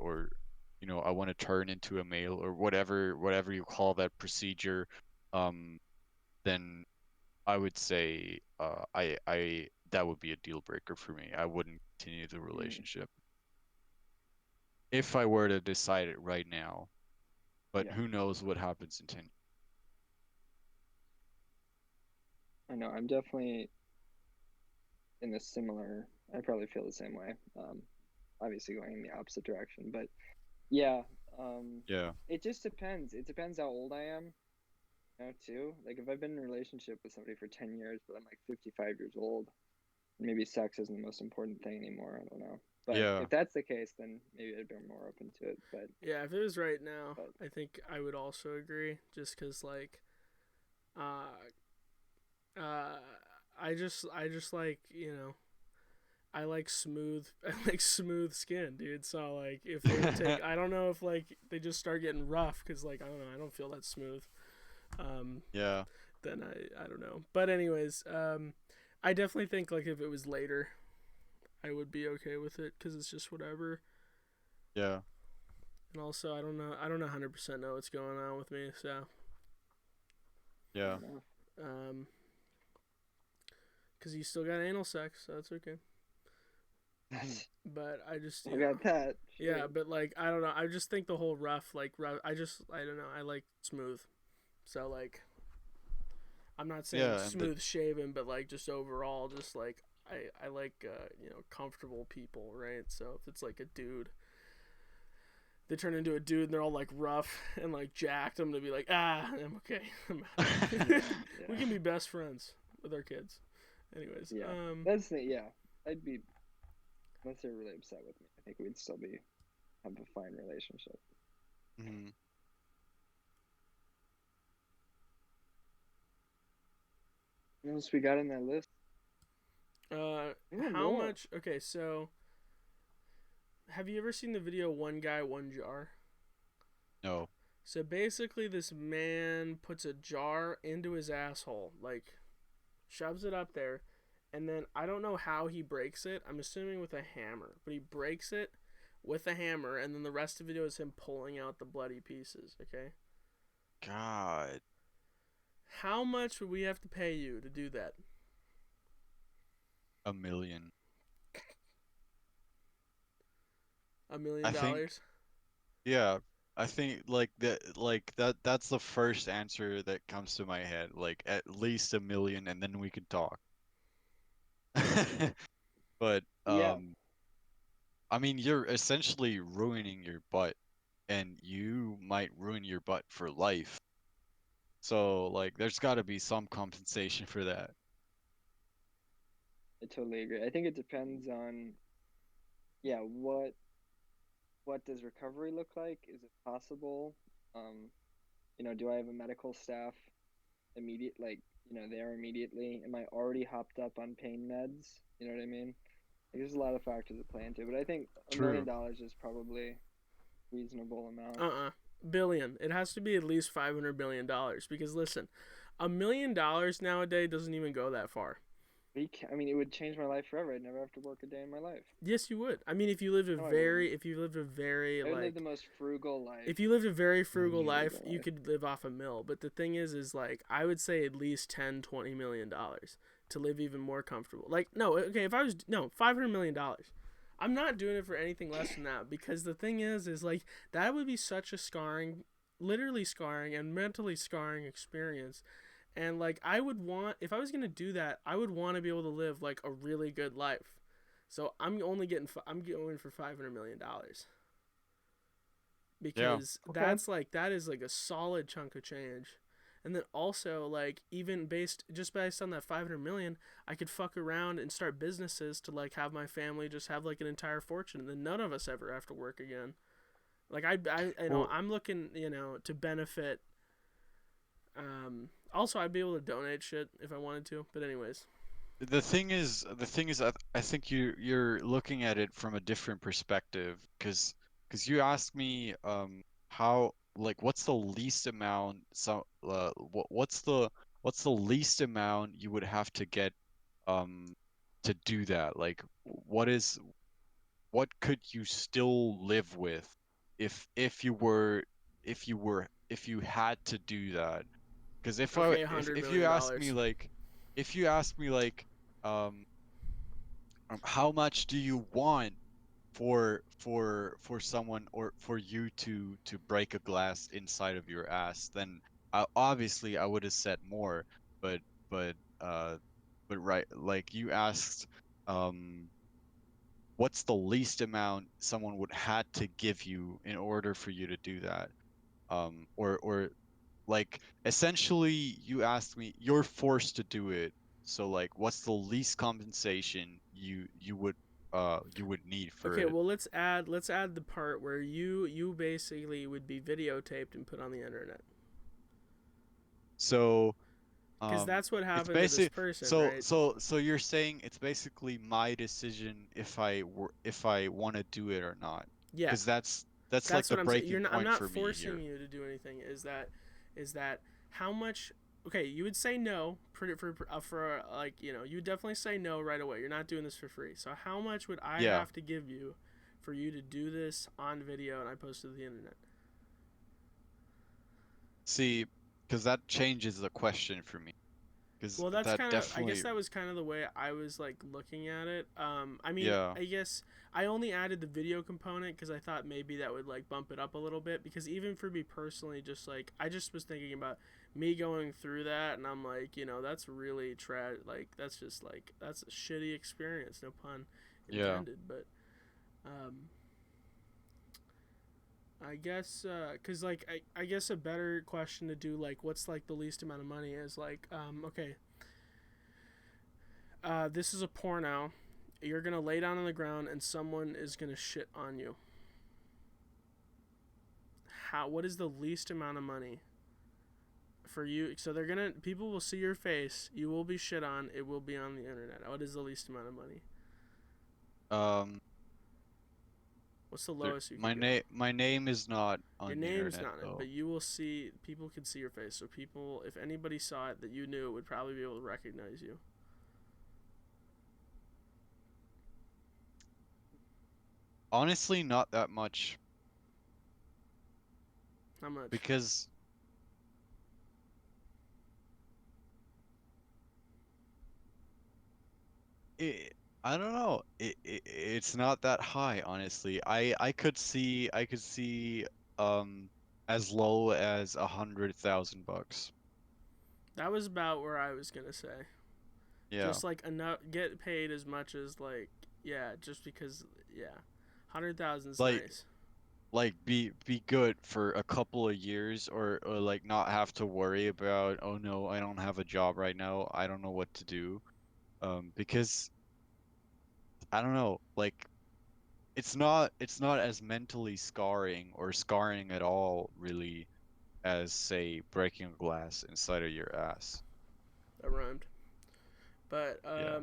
I want to turn into a male or whatever you call that procedure, um then I would say I that would be a deal breaker for me. I wouldn't continue the Mm, relationship if I were to decide it right now. But yeah, who knows what happens in 10. I know. I'm definitely in a similar. I probably feel the same way. Obviously going in the opposite direction, but yeah. Yeah. It just depends. It depends how old I am, too. Like if I've been in a relationship with somebody for 10 years, but I'm like 55 years old, maybe sex isn't the most important thing anymore. I don't know. But Yeah. if that's the case, then maybe I'd be more open to it. Yeah, if it was right now, But I think I would also agree. Just because like, uh, uh, I just like I like smooth I like smooth skin, dude. So like if they would take I don't know if like they just start getting rough cuz like I don't know, I don't feel that smooth. Um Yeah. then I don't know. But anyways, I definitely think like if it was later, I would be okay with it cuz it's just whatever. Yeah. And also I don't 100% know what's going on with me, so Yeah. enough. um cuz you still got anal sex, so that's okay. But I just, I got that. yeah, Shit. but like I don't know. I just think the whole rough. I don't know. I like smooth. So like I'm not saying Yeah, and the smooth shaven, but like just overall, just like I like comfortable people, right? So if it's like a dude, they turn into a dude and they're all like rough and like jacked. I'm gonna be like, I'm okay. Yeah, We yeah, can be best friends with our kids. Anyways, yeah. That's the yeah. I'd be unless they're really upset with me. I think we'd still be have a fine relationship. Mhm. What else we got on that list? We got how more. much? Okay, so have you ever seen the video "One Guy, One Jar"? No. So basically, this man puts a jar into his asshole, like shoves it up there, and then I don't know how he breaks it. I'm assuming with a hammer, but he breaks it with a hammer, and then the rest of the video is him pulling out the bloody pieces. Okay, God, how much would we have to pay you to do that? 1 million. $1 million I think, dollars? yeah, I think that's the first answer that comes to my head. Like at least 1 million, and then we could talk. But Yeah, I mean, you're essentially ruining your butt, and you might ruin your butt for life. So like, there's got to be some compensation for that. I totally agree. I think it depends on yeah, what does recovery look like? Is it possible? Um, do I have a medical staff immediate like, there immediately? Am I already hopped up on pain meds? You know what I mean? Like, there's a lot of factors that play into it, but I think a million True. dollars is probably a reasonable amount. Billion. It has to be at least $500 billion because listen, $1 million nowadays doesn't even go that far. I mean, it would change my life forever. I'd never have to work a day in my life. Yes, you would. I mean, No, I wouldn't. if you lived a very I would live the like, most frugal life. if you lived a very frugal Mm. life, Frugal you life. could live off a mill. But the thing is like, I would say at least 10, $20 million to live even more comfortable. Like, no, okay, if I was no $500 million, I'm not doing it for anything less than that because the thing is like that would be such a scarring, literally scarring and mentally scarring experience. And like I would want if I was gonna do that, I would want to be able to live like a really good life. So I'm going for $500 million Yeah. because Okay. that is like a solid chunk of change. And then also like even based on that 500 million, I could fuck around and start businesses to like have my family just have like an entire fortune and then none of us ever have to work again. Like Well, I'm looking, to benefit. Also I'd be able to donate shit if I wanted to. But anyways, the thing is, I think you're looking at it from a different perspective, because you asked me how like what's the least amount, what's the what's the least amount you would have to get um to do that? Like what could you still live with if you were if you had to do that? Because Okay, $100 if you million ask me dollars. like if you ask me like um how much do you want for someone or for you to break a glass inside of your ass, then obviously I would have said more, but but uh but right, like you asked um what's the least amount someone would had to give you in order for you to do that, or like essentially you asked me you're forced to do it, so like what's the least compensation you would need for Okay, it. well let's add the part where you basically would be videotaped and put on the internet. So Because that's what it's happened to this basic person, so right? so you're saying it's basically my decision if I want to do it or not, Yeah, because that's like that's the what I'm saying. breaking I'm point not for me forcing here. you to do anything. Is that how much? Okay, you would say no for like you would definitely say no right away. You're not doing this for free. So how much would I Yeah. have to give you for you to do this on video and I post it to the internet? See, because that changes the question for me. Because Well, that's that kind of. I guess definitely, that was kind of the way I was like looking at it. I mean, yeah, I guess I only added the video component because I thought maybe that would like bump it up a little bit. Because even for me personally, just like I just was thinking about me going through that, and I'm like, that's really like that's just like that's a shitty experience. No pun yeah. intended, but um, I guess because like I guess a better question to do like what's like the least amount of money is like okay. This is a porno. You're gonna lay down on the ground and someone is gonna shit on you. How? What is the least amount of money for you? So people will see your face. You will be shit on. It will be on the internet. What is the least amount of money? Um, What's the lowest you could my go? name is not Your on the name's internet not in it, but though. you will see. People can see your face. So people, if anybody saw it that you knew, would probably be able to recognize you. Honestly, not that much How much? because it, I don't know. It's not that high, honestly. I could see um as low as $100,000. That was about where I was gonna say. Yeah. Just like enough, get paid as much as like yeah, just because yeah, 100,000's Like nice. be good for a couple of years, or like not have to worry about, oh no, I don't have a job right now. I don't know what to do. Because I don't know, like it's not as mentally scarring or scarring at all really as say breaking a glass inside of your ass. That rhymed. But Yeah.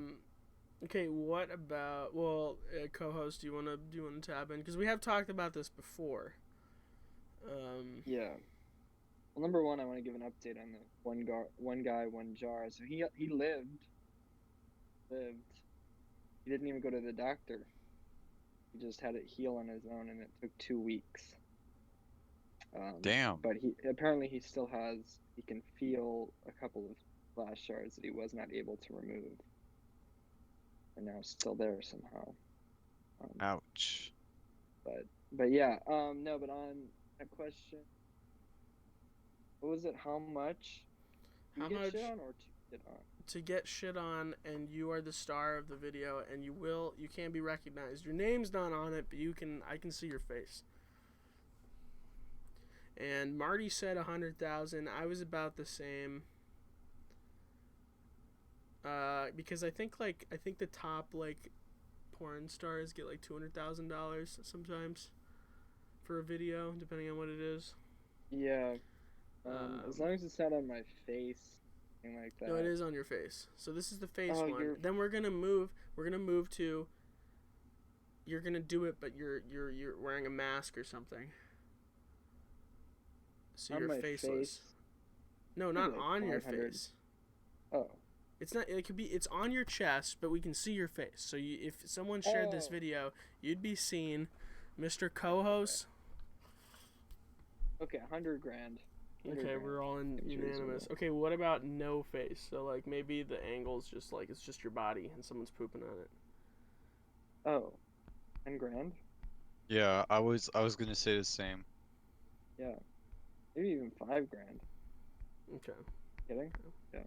okay, what about co-host? Do you wanna tab in because we have talked about this before. Um, Yeah. Well, number one, I want to give an update on the one guy, one jar. So he lived. He didn't even go to the doctor. He just had it heal on his own, and it took 2 weeks. Damn. But he still has. He can feel a couple of glass shards that he was not able to remove, and now still there somehow. Um, Ouch. but yeah. No, but on that question, what was it? How much to how get shit much on or to get on? to get shit on and you are the star of the video and you can be recognized. Your name's not on it, but I can see your face. And Marty said 100,000. I was about the same. Because I think the top like porn stars get like $200,000 sometimes for a video, depending on what it is. Yeah. As Um, long as it's not on my face, anything like no, it that. is on your face. So this is the face Oh, one. you're. Then we're gonna move. We're gonna move to. You're gonna do it, but you're wearing a mask or something, so On you're my faceless. face, No, maybe not like on your 500. face. Oh. It's not. It could be. It's on your chest, but we can see your face. So if someone shared this Oh. video, you'd be seen, Mr. Okay. Co-host. Okay, 100 grand. 100 Okay, grand. we're all in Seems unanimous. reasonable. Okay, what about no face? So like maybe the angle's just like it's just your body and someone's pooping on it. Oh, 10 grand? Yeah, I was gonna say the same. Yeah. Maybe even 5 grand. Okay. Kidding? Yeah.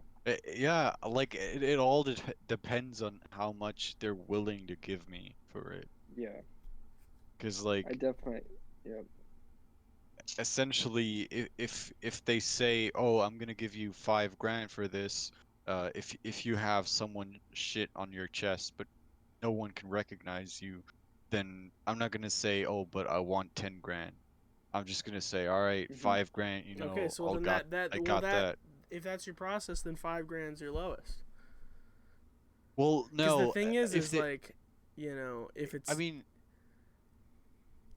Yeah, like it all depends on how much they're willing to give me for it. Yeah. 'Cause I like definitely. Yeah. essentially if they say, "Oh, I'm gonna give you 5 grand for this," if you have someone shit on your chest but no one can recognize you, then I'm not gonna say, "Oh, but I want 10 grand." I'm just gonna say, "All right, Hmm. 5 grand, Okay, so I'll then got I got that that." if that's your process, then 5 grand's your lowest. Well, Because the no, thing if is they, like, if I it's mean,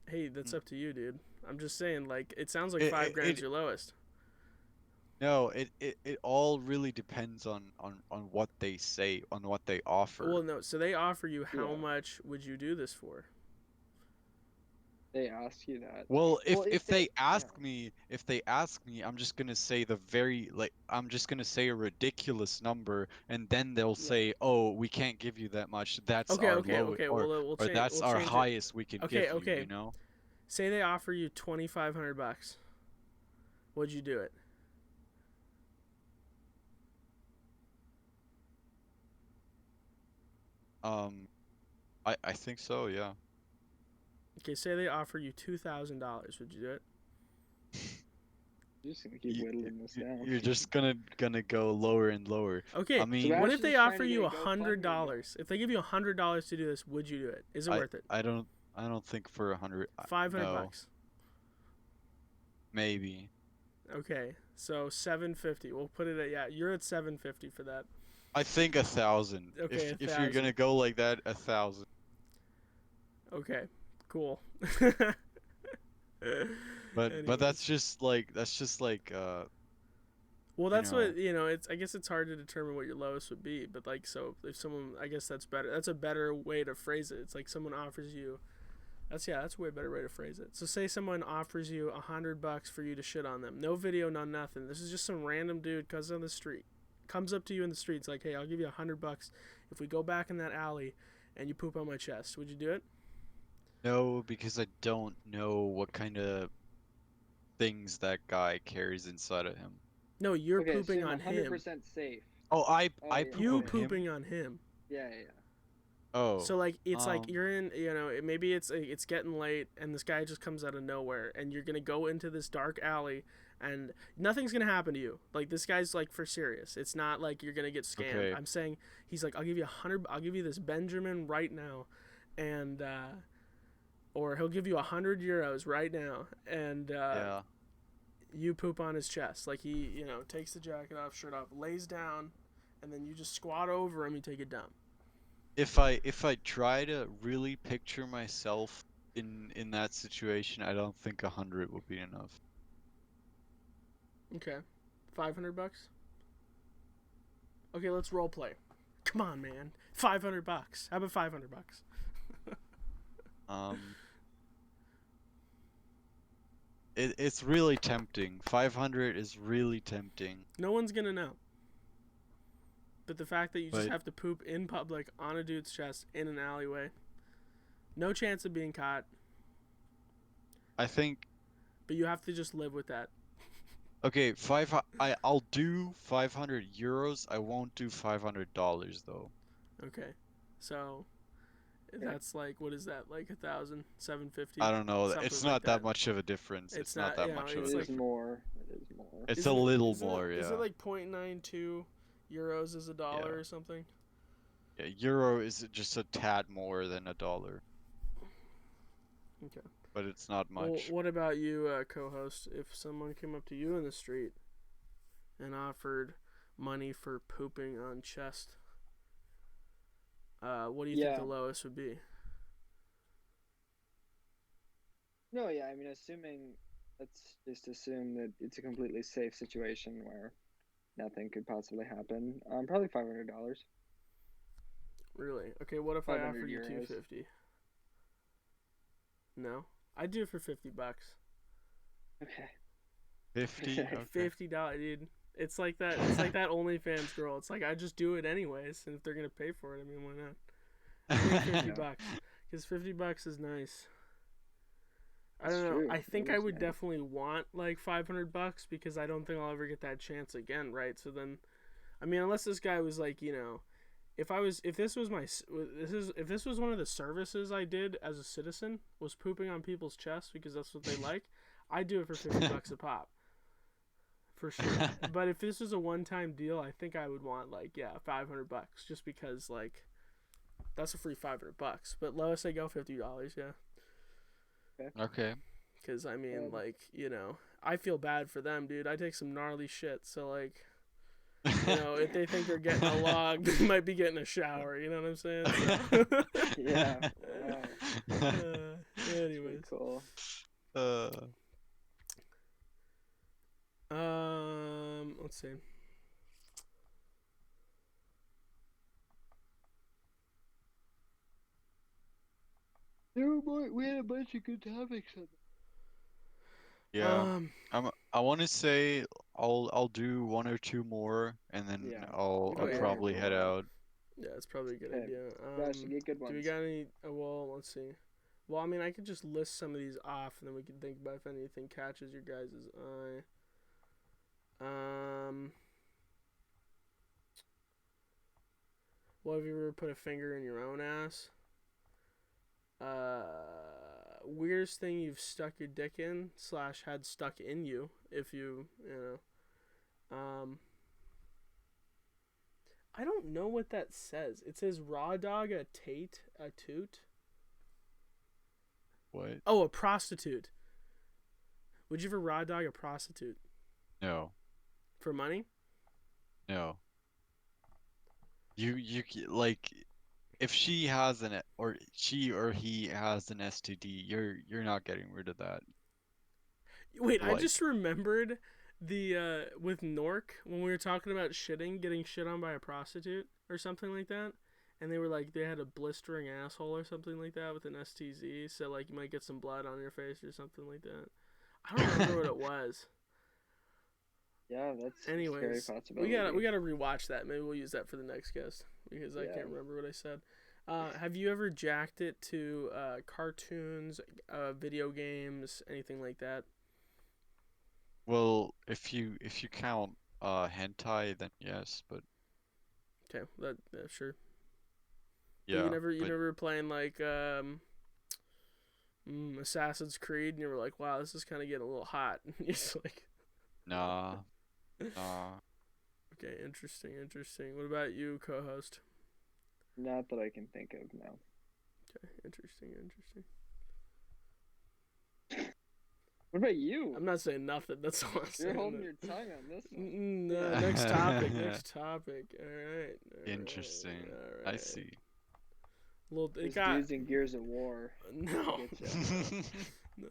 hey, that's mm, up to you, dude. I'm just saying, like, it sounds like it, 5 grand's your lowest. no, it all really depends on what they say, on what they Well, offer. no. So they offer you how Yeah. much would you do this for? They ask you that. Well, Well, if if they. they Yeah. ask me, I'm just gonna say I'm just gonna say a ridiculous number, and then they'll Yeah. say, "Oh, we can't give you that much. That's Okay, our okay, low, okay. or that's We'll our change it. highest we can Okay, give you," okay. you know? Say they offer you $2,500. Would you do it? Um, I think so, yeah. Okay, say they offer you $2,000. Would you do it? You're just gonna keep You, whittling this down. you're just gonna go lower and lower. I Okay, mean, what if they Sebastian's trying offer to get you a a hundred GoFundMe going. dollars? If they give you $100 to do this, would you do it? Is it I worth it? I don't I don't think for 100, 500 no, bucks. maybe. Okay, so 750. We'll put it at yeah. You're at 750 for that. I think 1,000. Okay, If you're 1,000. gonna go like that, 1,000. Okay, cool. But Anyways, that's just like well, you that's what know, It's I guess it's hard to determine what your lowest would be, but like so if someone, I guess that's better. That's a better way to phrase it. It's like someone offers you. That's a way better way to phrase it. So say someone offers you $100 for you to shit on them. No video, no nothing. This is just some random dude comes up to you in the street. It's like, hey, I'll give you $100 if we go back in that alley and you poop on my chest. Would you do it? no, because I don't know what kind of things that guy carries inside of him. No, you're Okay, pooping assume on him. 100% safe. Oh, Oh I yeah. poop You on Okay. him. pooping on him. Yeah, yeah, So Oh, like it's like um, you're in, maybe it's getting late and this guy just comes out of nowhere and you're gonna go into this dark alley and nothing's gonna happen to you. Like this guy's like for serious. It's not like you're gonna get scammed. okay, I'm saying he's like, I'll give you 100. I'll give you this Benjamin right now, and or he'll give you 100 euros right now, and yeah. you poop on his chest. Like he takes the jacket off, shirt off, lays down, and then you just squat over him. You take a dump. If I try to really picture myself in that situation, I don't think 100 would be enough. Okay, $500. Okay, let's role play. Come on, man. $500. How about $500? Um, it's really tempting. 500 is really tempting, No one's gonna know. But the fact that you just but have to poop in public on a dude's chest in an alleyway, no chance of being caught, I think but you have to just live with that. okay, I'll do 500 euros. I won't do $500 though. Okay, so yeah. that's like what is that like 1,750 I don't know. something It's like not that that. much of a difference. It's It's not not that much It of a it's is like difference. more. It is more. It's a isn't little isn't more, is it yeah. like 0.92 euros is a dollar Yeah. or something? Yeah, euro is just a tad more than a dollar, Okay. but it's not Well, much. what about you, co-host? If someone came up to you in the street and offered money for pooping on chest, what do you think the Yeah. lowest would be? No, yeah. I mean, assuming let's just assume that it's a completely safe situation where nothing could possibly happen. Probably $500. Really? Okay, what if I 500 offered you euros. 250? No, I'd do it for $50. Okay. 50? Okay. Okay. $50, dude. It's like that. It's like that OnlyFans girl. It's like I just do it anyways, and if they're gonna pay for it, I mean, why not? I think fifty Yeah, bucks, because $50 is nice. I that's don't know. true. I think It I is would nice. definitely want like $500 because I don't think I'll ever get that chance again, right? So then, I mean, unless this guy was like, if this was if this was one of the services I did as a citizen was pooping on people's chests because that's what they like, I'd do it for $50 a pop. For sure. But if this was a one-time deal, I think I would want like, yeah, $500 just because like that's a free $500. But lowest I go $50, yeah. Okay. Okay. Cuz I mean, Um, like, I feel bad for them, dude. I take some gnarly shit, so like, if they think they're getting a log, they might be getting a shower, you know what I'm saying? So yeah. Wow. That's pretty anyways. cool. uh, Let's see. We had a bunch of good topics. yeah. Um, I want to say I'll do one or two more and then Yeah. oh I'll Before yeah, we have to probably roll head off. out. yeah, it's probably a good Okay. idea. Gosh, you get good Do we ones. got any? Well, let's see. Well, I mean, I could just list some of these off, and then we can think about if anything catches your guys' eye. Um, well, have you ever put a finger in your own ass? Weirdest thing you've stuck your dick in / had stuck in you, if you know. I don't know what that says. It says raw dog a toot. What? Oh, a prostitute. Would you ever raw dog a prostitute No. for money? No. Like if she has she or he has an STD, you're not getting rid of that. Wait, I just Like, remembered the with Nork when we were talking about getting shit on by a prostitute or something like that, and they were like they had a blistering asshole or something like that with an STZ, so like you might get some blood on your face or something like that. I don't remember what it was. Yeah, that's a scary Anyways, we possibility. gotta rewatch that. Maybe we'll use that for the next guest because I Yeah. can't remember what I said. Have you ever jacked it to cartoons, video games, anything like that? well, if you count hentai, then yes, but Okay, that yeah, sure. But yeah, you but never playing like Assassin's Creed, and you were like, wow, this is kind of getting a little hot. And you're just like, nah, nah. okay, interesting. What about you, co-host? Not that I can think of now. Okay, interesting. What about you? I'm not saying nothing. That's all I'm You're saying. holding your tongue on this one. No, next topic. Next topipic. All right. Interesting. All I right. see. Well, it This got dude's in Gears of War. no, Getcha. no.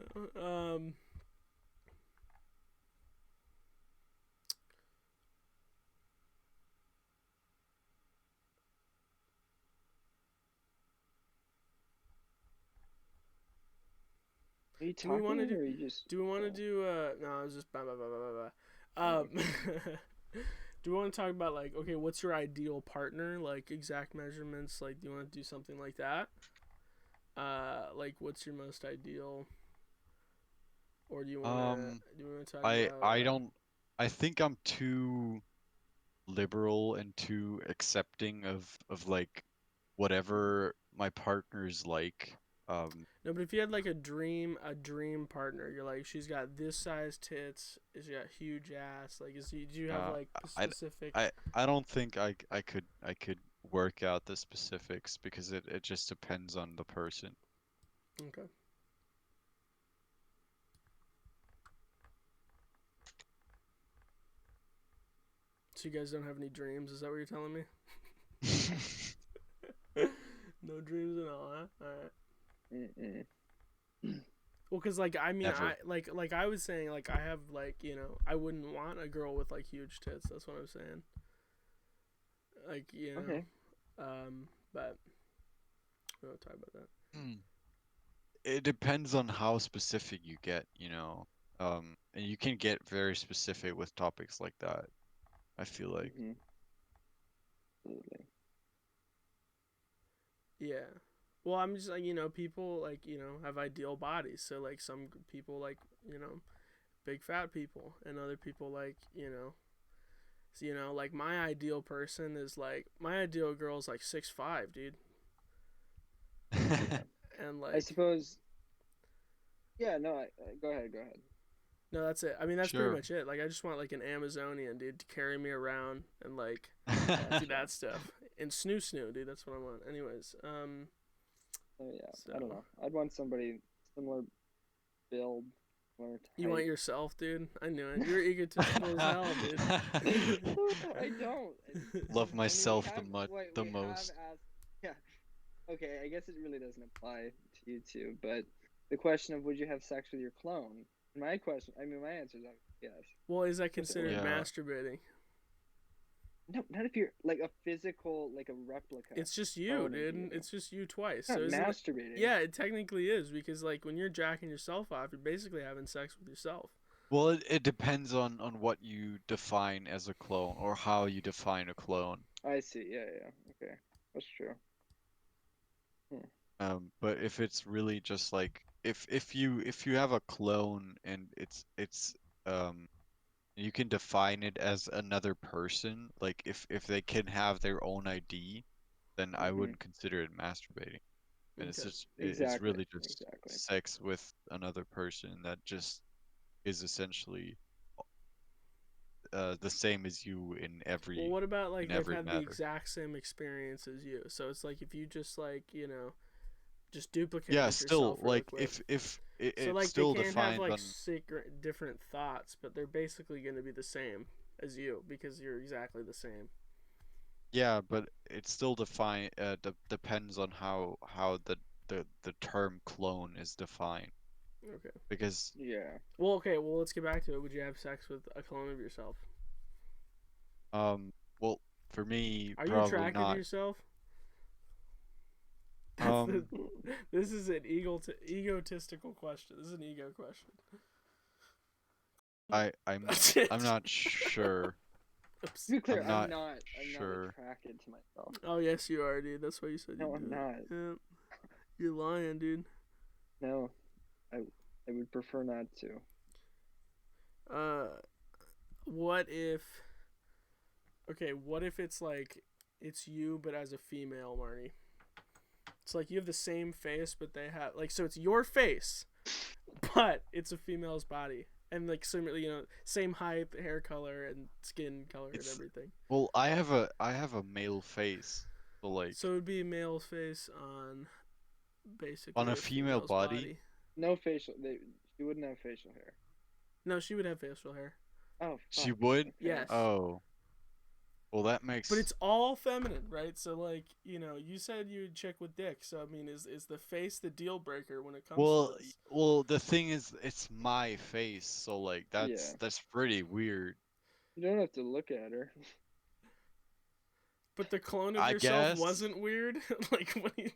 Are you Do we want to talking do? or are you just? Do we want to Oh, do? No, I was just blah blah blah blah blah. oh, Um, do we want to talk about like okay, what's your ideal partner? Like exact measurements. Like, do you want to do something like that? Like what's your most ideal? Or Um, do you wanna talk about I don't I think I'm too liberal and too accepting of like whatever my partner's like. Um, no, but if you had like a dream partner, you're like she's got this size tits, she got huge ass. Like, do you have uh, like I specific? I don't think I could work out the specifics because it just depends on the person. Okay. So you guys don't have any dreams? Is that what you're telling me? No dreams at all, huh? All right. mm-mm. Well, cause like I mean Never. like I was saying like I have like I wouldn't want a girl with like huge tits. That's what I'm saying. Like Okay. but we won't talk about that. Hmm. It depends on how specific you get, you know. And you can get very specific with topics like that, I feel like. Mm-hmm. Absolutely. Yeah. Well, I'm just like people like have ideal bodies. So like some people like big fat people, and other people like so, like my ideal person is like my ideal girl is like 6'5", dude, Yeah. and I like suppose. Yeah. No. Go ahead. Go ahead. no, that's it. I mean, that's pretty Sure. much it. Like I just want like an Amazonian dude to carry me around and like do that stuff and snoo, dude. That's what I want. Anyways, Oh yeah. I don't so know. I'd want somebody similar build, similar you want type. yourself, dude? I knew it. You're egotistical as hell, dude. I don't. Love I mean, we myself have the we have most. asked. Yeah. Okay. I guess it really doesn't apply to you two, but the question of would you have sex with your clone? My question. I mean, my answer is yes. Well, is that Of course I would. considered Yeah. masturbating? No, not if you're like a physical, like a replica It's just you, clone of dude. you. It's just you twice. Not So isn't it? masturbating. Yeah, it technically is because like when you're jacking yourself off, you're basically having sex with yourself. Well, it depends on what you define as a clone or how you define a clone. I see. Yeah, yeah. Okay, that's true. Hmm. But if it's really just like if you have a clone and it's um you can define it as another person, like if they can have their own ID, then I Mm-hmm. wouldn't consider it masturbating. And it's Okay. just it's Exactly. really just Exactly. sex with another person that just is essentially the same as you Well, what about like in they've every had the matter. exact same experience as you? So it's like if you just like just Yeah, duplicated still yourself really like quick. if So it's like they still can't have defined like on. secret different thoughts, but they're basically going to be the same as you because you're exactly the same. Yeah, but it still depends on how the term clone is defined. Okay. Because Yeah. Well, okay. Well, let's get back to it. Would you have sex with a clone of yourself? well, for me, Are you probably attracted to not. yourself? That's the. Um, This is an egotistical question. This is an ego question. I'm not sure. To be clear, I'm not I'm not sure. attracted to myself. Oh yes, you are, dude. That's why you said you No, I'm do not. it. Yeah. You're lying, dude. No, I I would prefer not to. Uh, what if? Okay, what if it's like it's you but as a female, Marty? It's like you have the same face, but they have like so it's your face, but it's a female's body, and like similar, same height, hair color, and skin color, and It's everything. well, I have a male face, so like So it would be a male's face on on basically a a female female's body. body. No facial. She wouldn't have facial hair. No, she would have facial hair. Oh She fuck. would? Okay. Yes. Oh, well, that But makes it's all feminine, right? So like, you said you would chick with dick. So I mean, is the face the deal breaker when it comes to well, this? well, the thing is, it's my face, so like Yeah. that's pretty weird. You don't have to look at her. But the clone of I yourself guess. wasn't weird. Like when you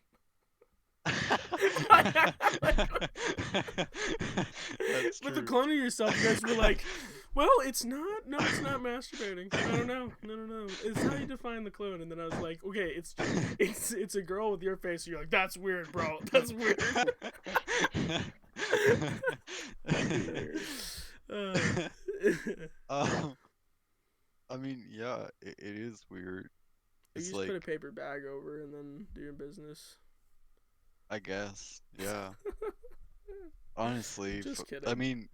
That's but the true. clone of yourself, you guys were like, well, it's not. No, it's not masturbating. I don't know. No. It's how you define the clone. And then I was like, okay, it's a girl with your face. And you're like, that's weird, bro. That's weird. uh, um, I mean, yeah, it is weird. you It's just put a like, paper bag over and then do your business. I guess, yeah. Honestly, Just I kidding. mean,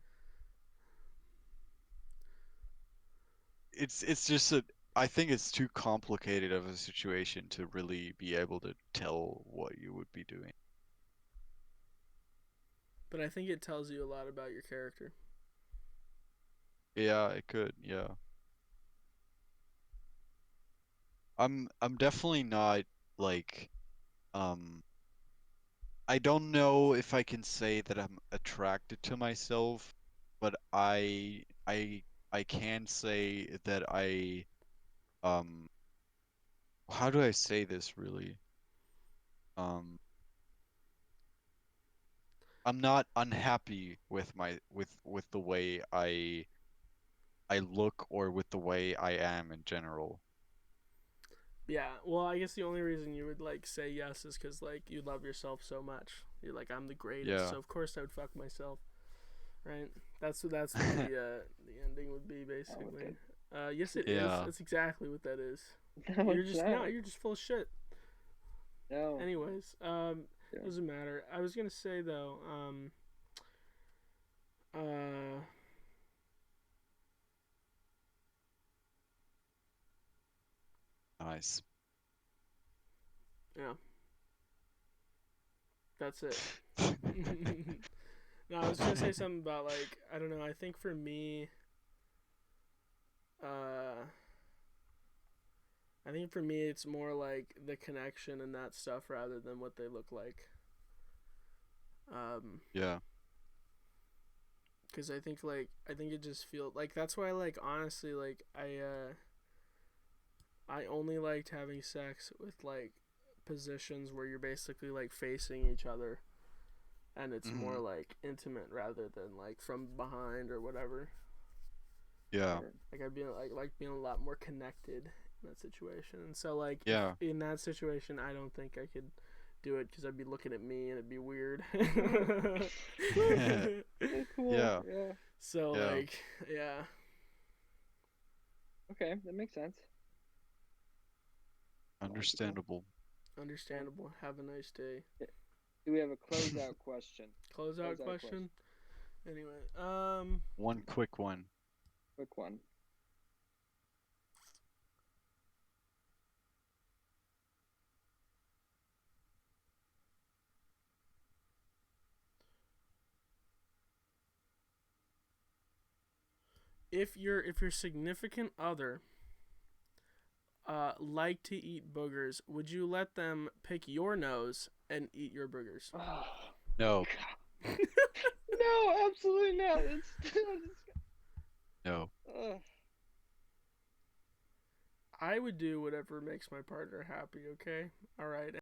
it's just a. I think it's too complicated of a situation to really be able to tell what you would be doing. But I think it tells you a lot about your character. Yeah, it could, yeah. I'm definitely not like um I don't know if I can say that I'm attracted to myself, but I can say that um how do I say this really? Um I'm not unhappy with with the way I look or with the way I am in general. Yeah, well, I guess the only reason you would like say yes is because like you love yourself so much. You're like, I'm the greatest, Yeah. so of course I would fuck myself, right? That's what the ending would be Oh, what basically. the? Yes, it is. Yeah. That's exactly what that is. No, You're it's just no, not. you're just full of shit. No. Anyways, Yeah. doesn't matter. I was gonna say though, uh, Nice. yeah, that's it. No, I was gonna say something about like I don't know. I think for me, uh, I think for me it's more like the connection and that stuff rather than what they look like. Um, Yeah. because I think it just feels like that's why like honestly like I only liked having sex with like positions where you're basically like facing each other and it's more Hmm. like intimate rather than like from behind or whatever. Yeah. Sure. Like I'd be like being a lot more connected in that situation. And so like if Yeah. in that situation, I don't think I could do it because I'd be looking at me and it'd be weird. Yeah, cool. Yeah. Yeah. So Yeah. like yeah, Okay, that makes sense. Logical. Understandable. Okay. understandable. Have a nice day. Do we have a closeout question? Closeout Closeout question. question. Anyway, One quick one. Quick one. if your significant other like to eat boogers, would you let them pick your nose and eat your boogers? Oh, No. God. No, absolutely not. No. Ugh. I would do whatever makes my partner happy. Okay, all right.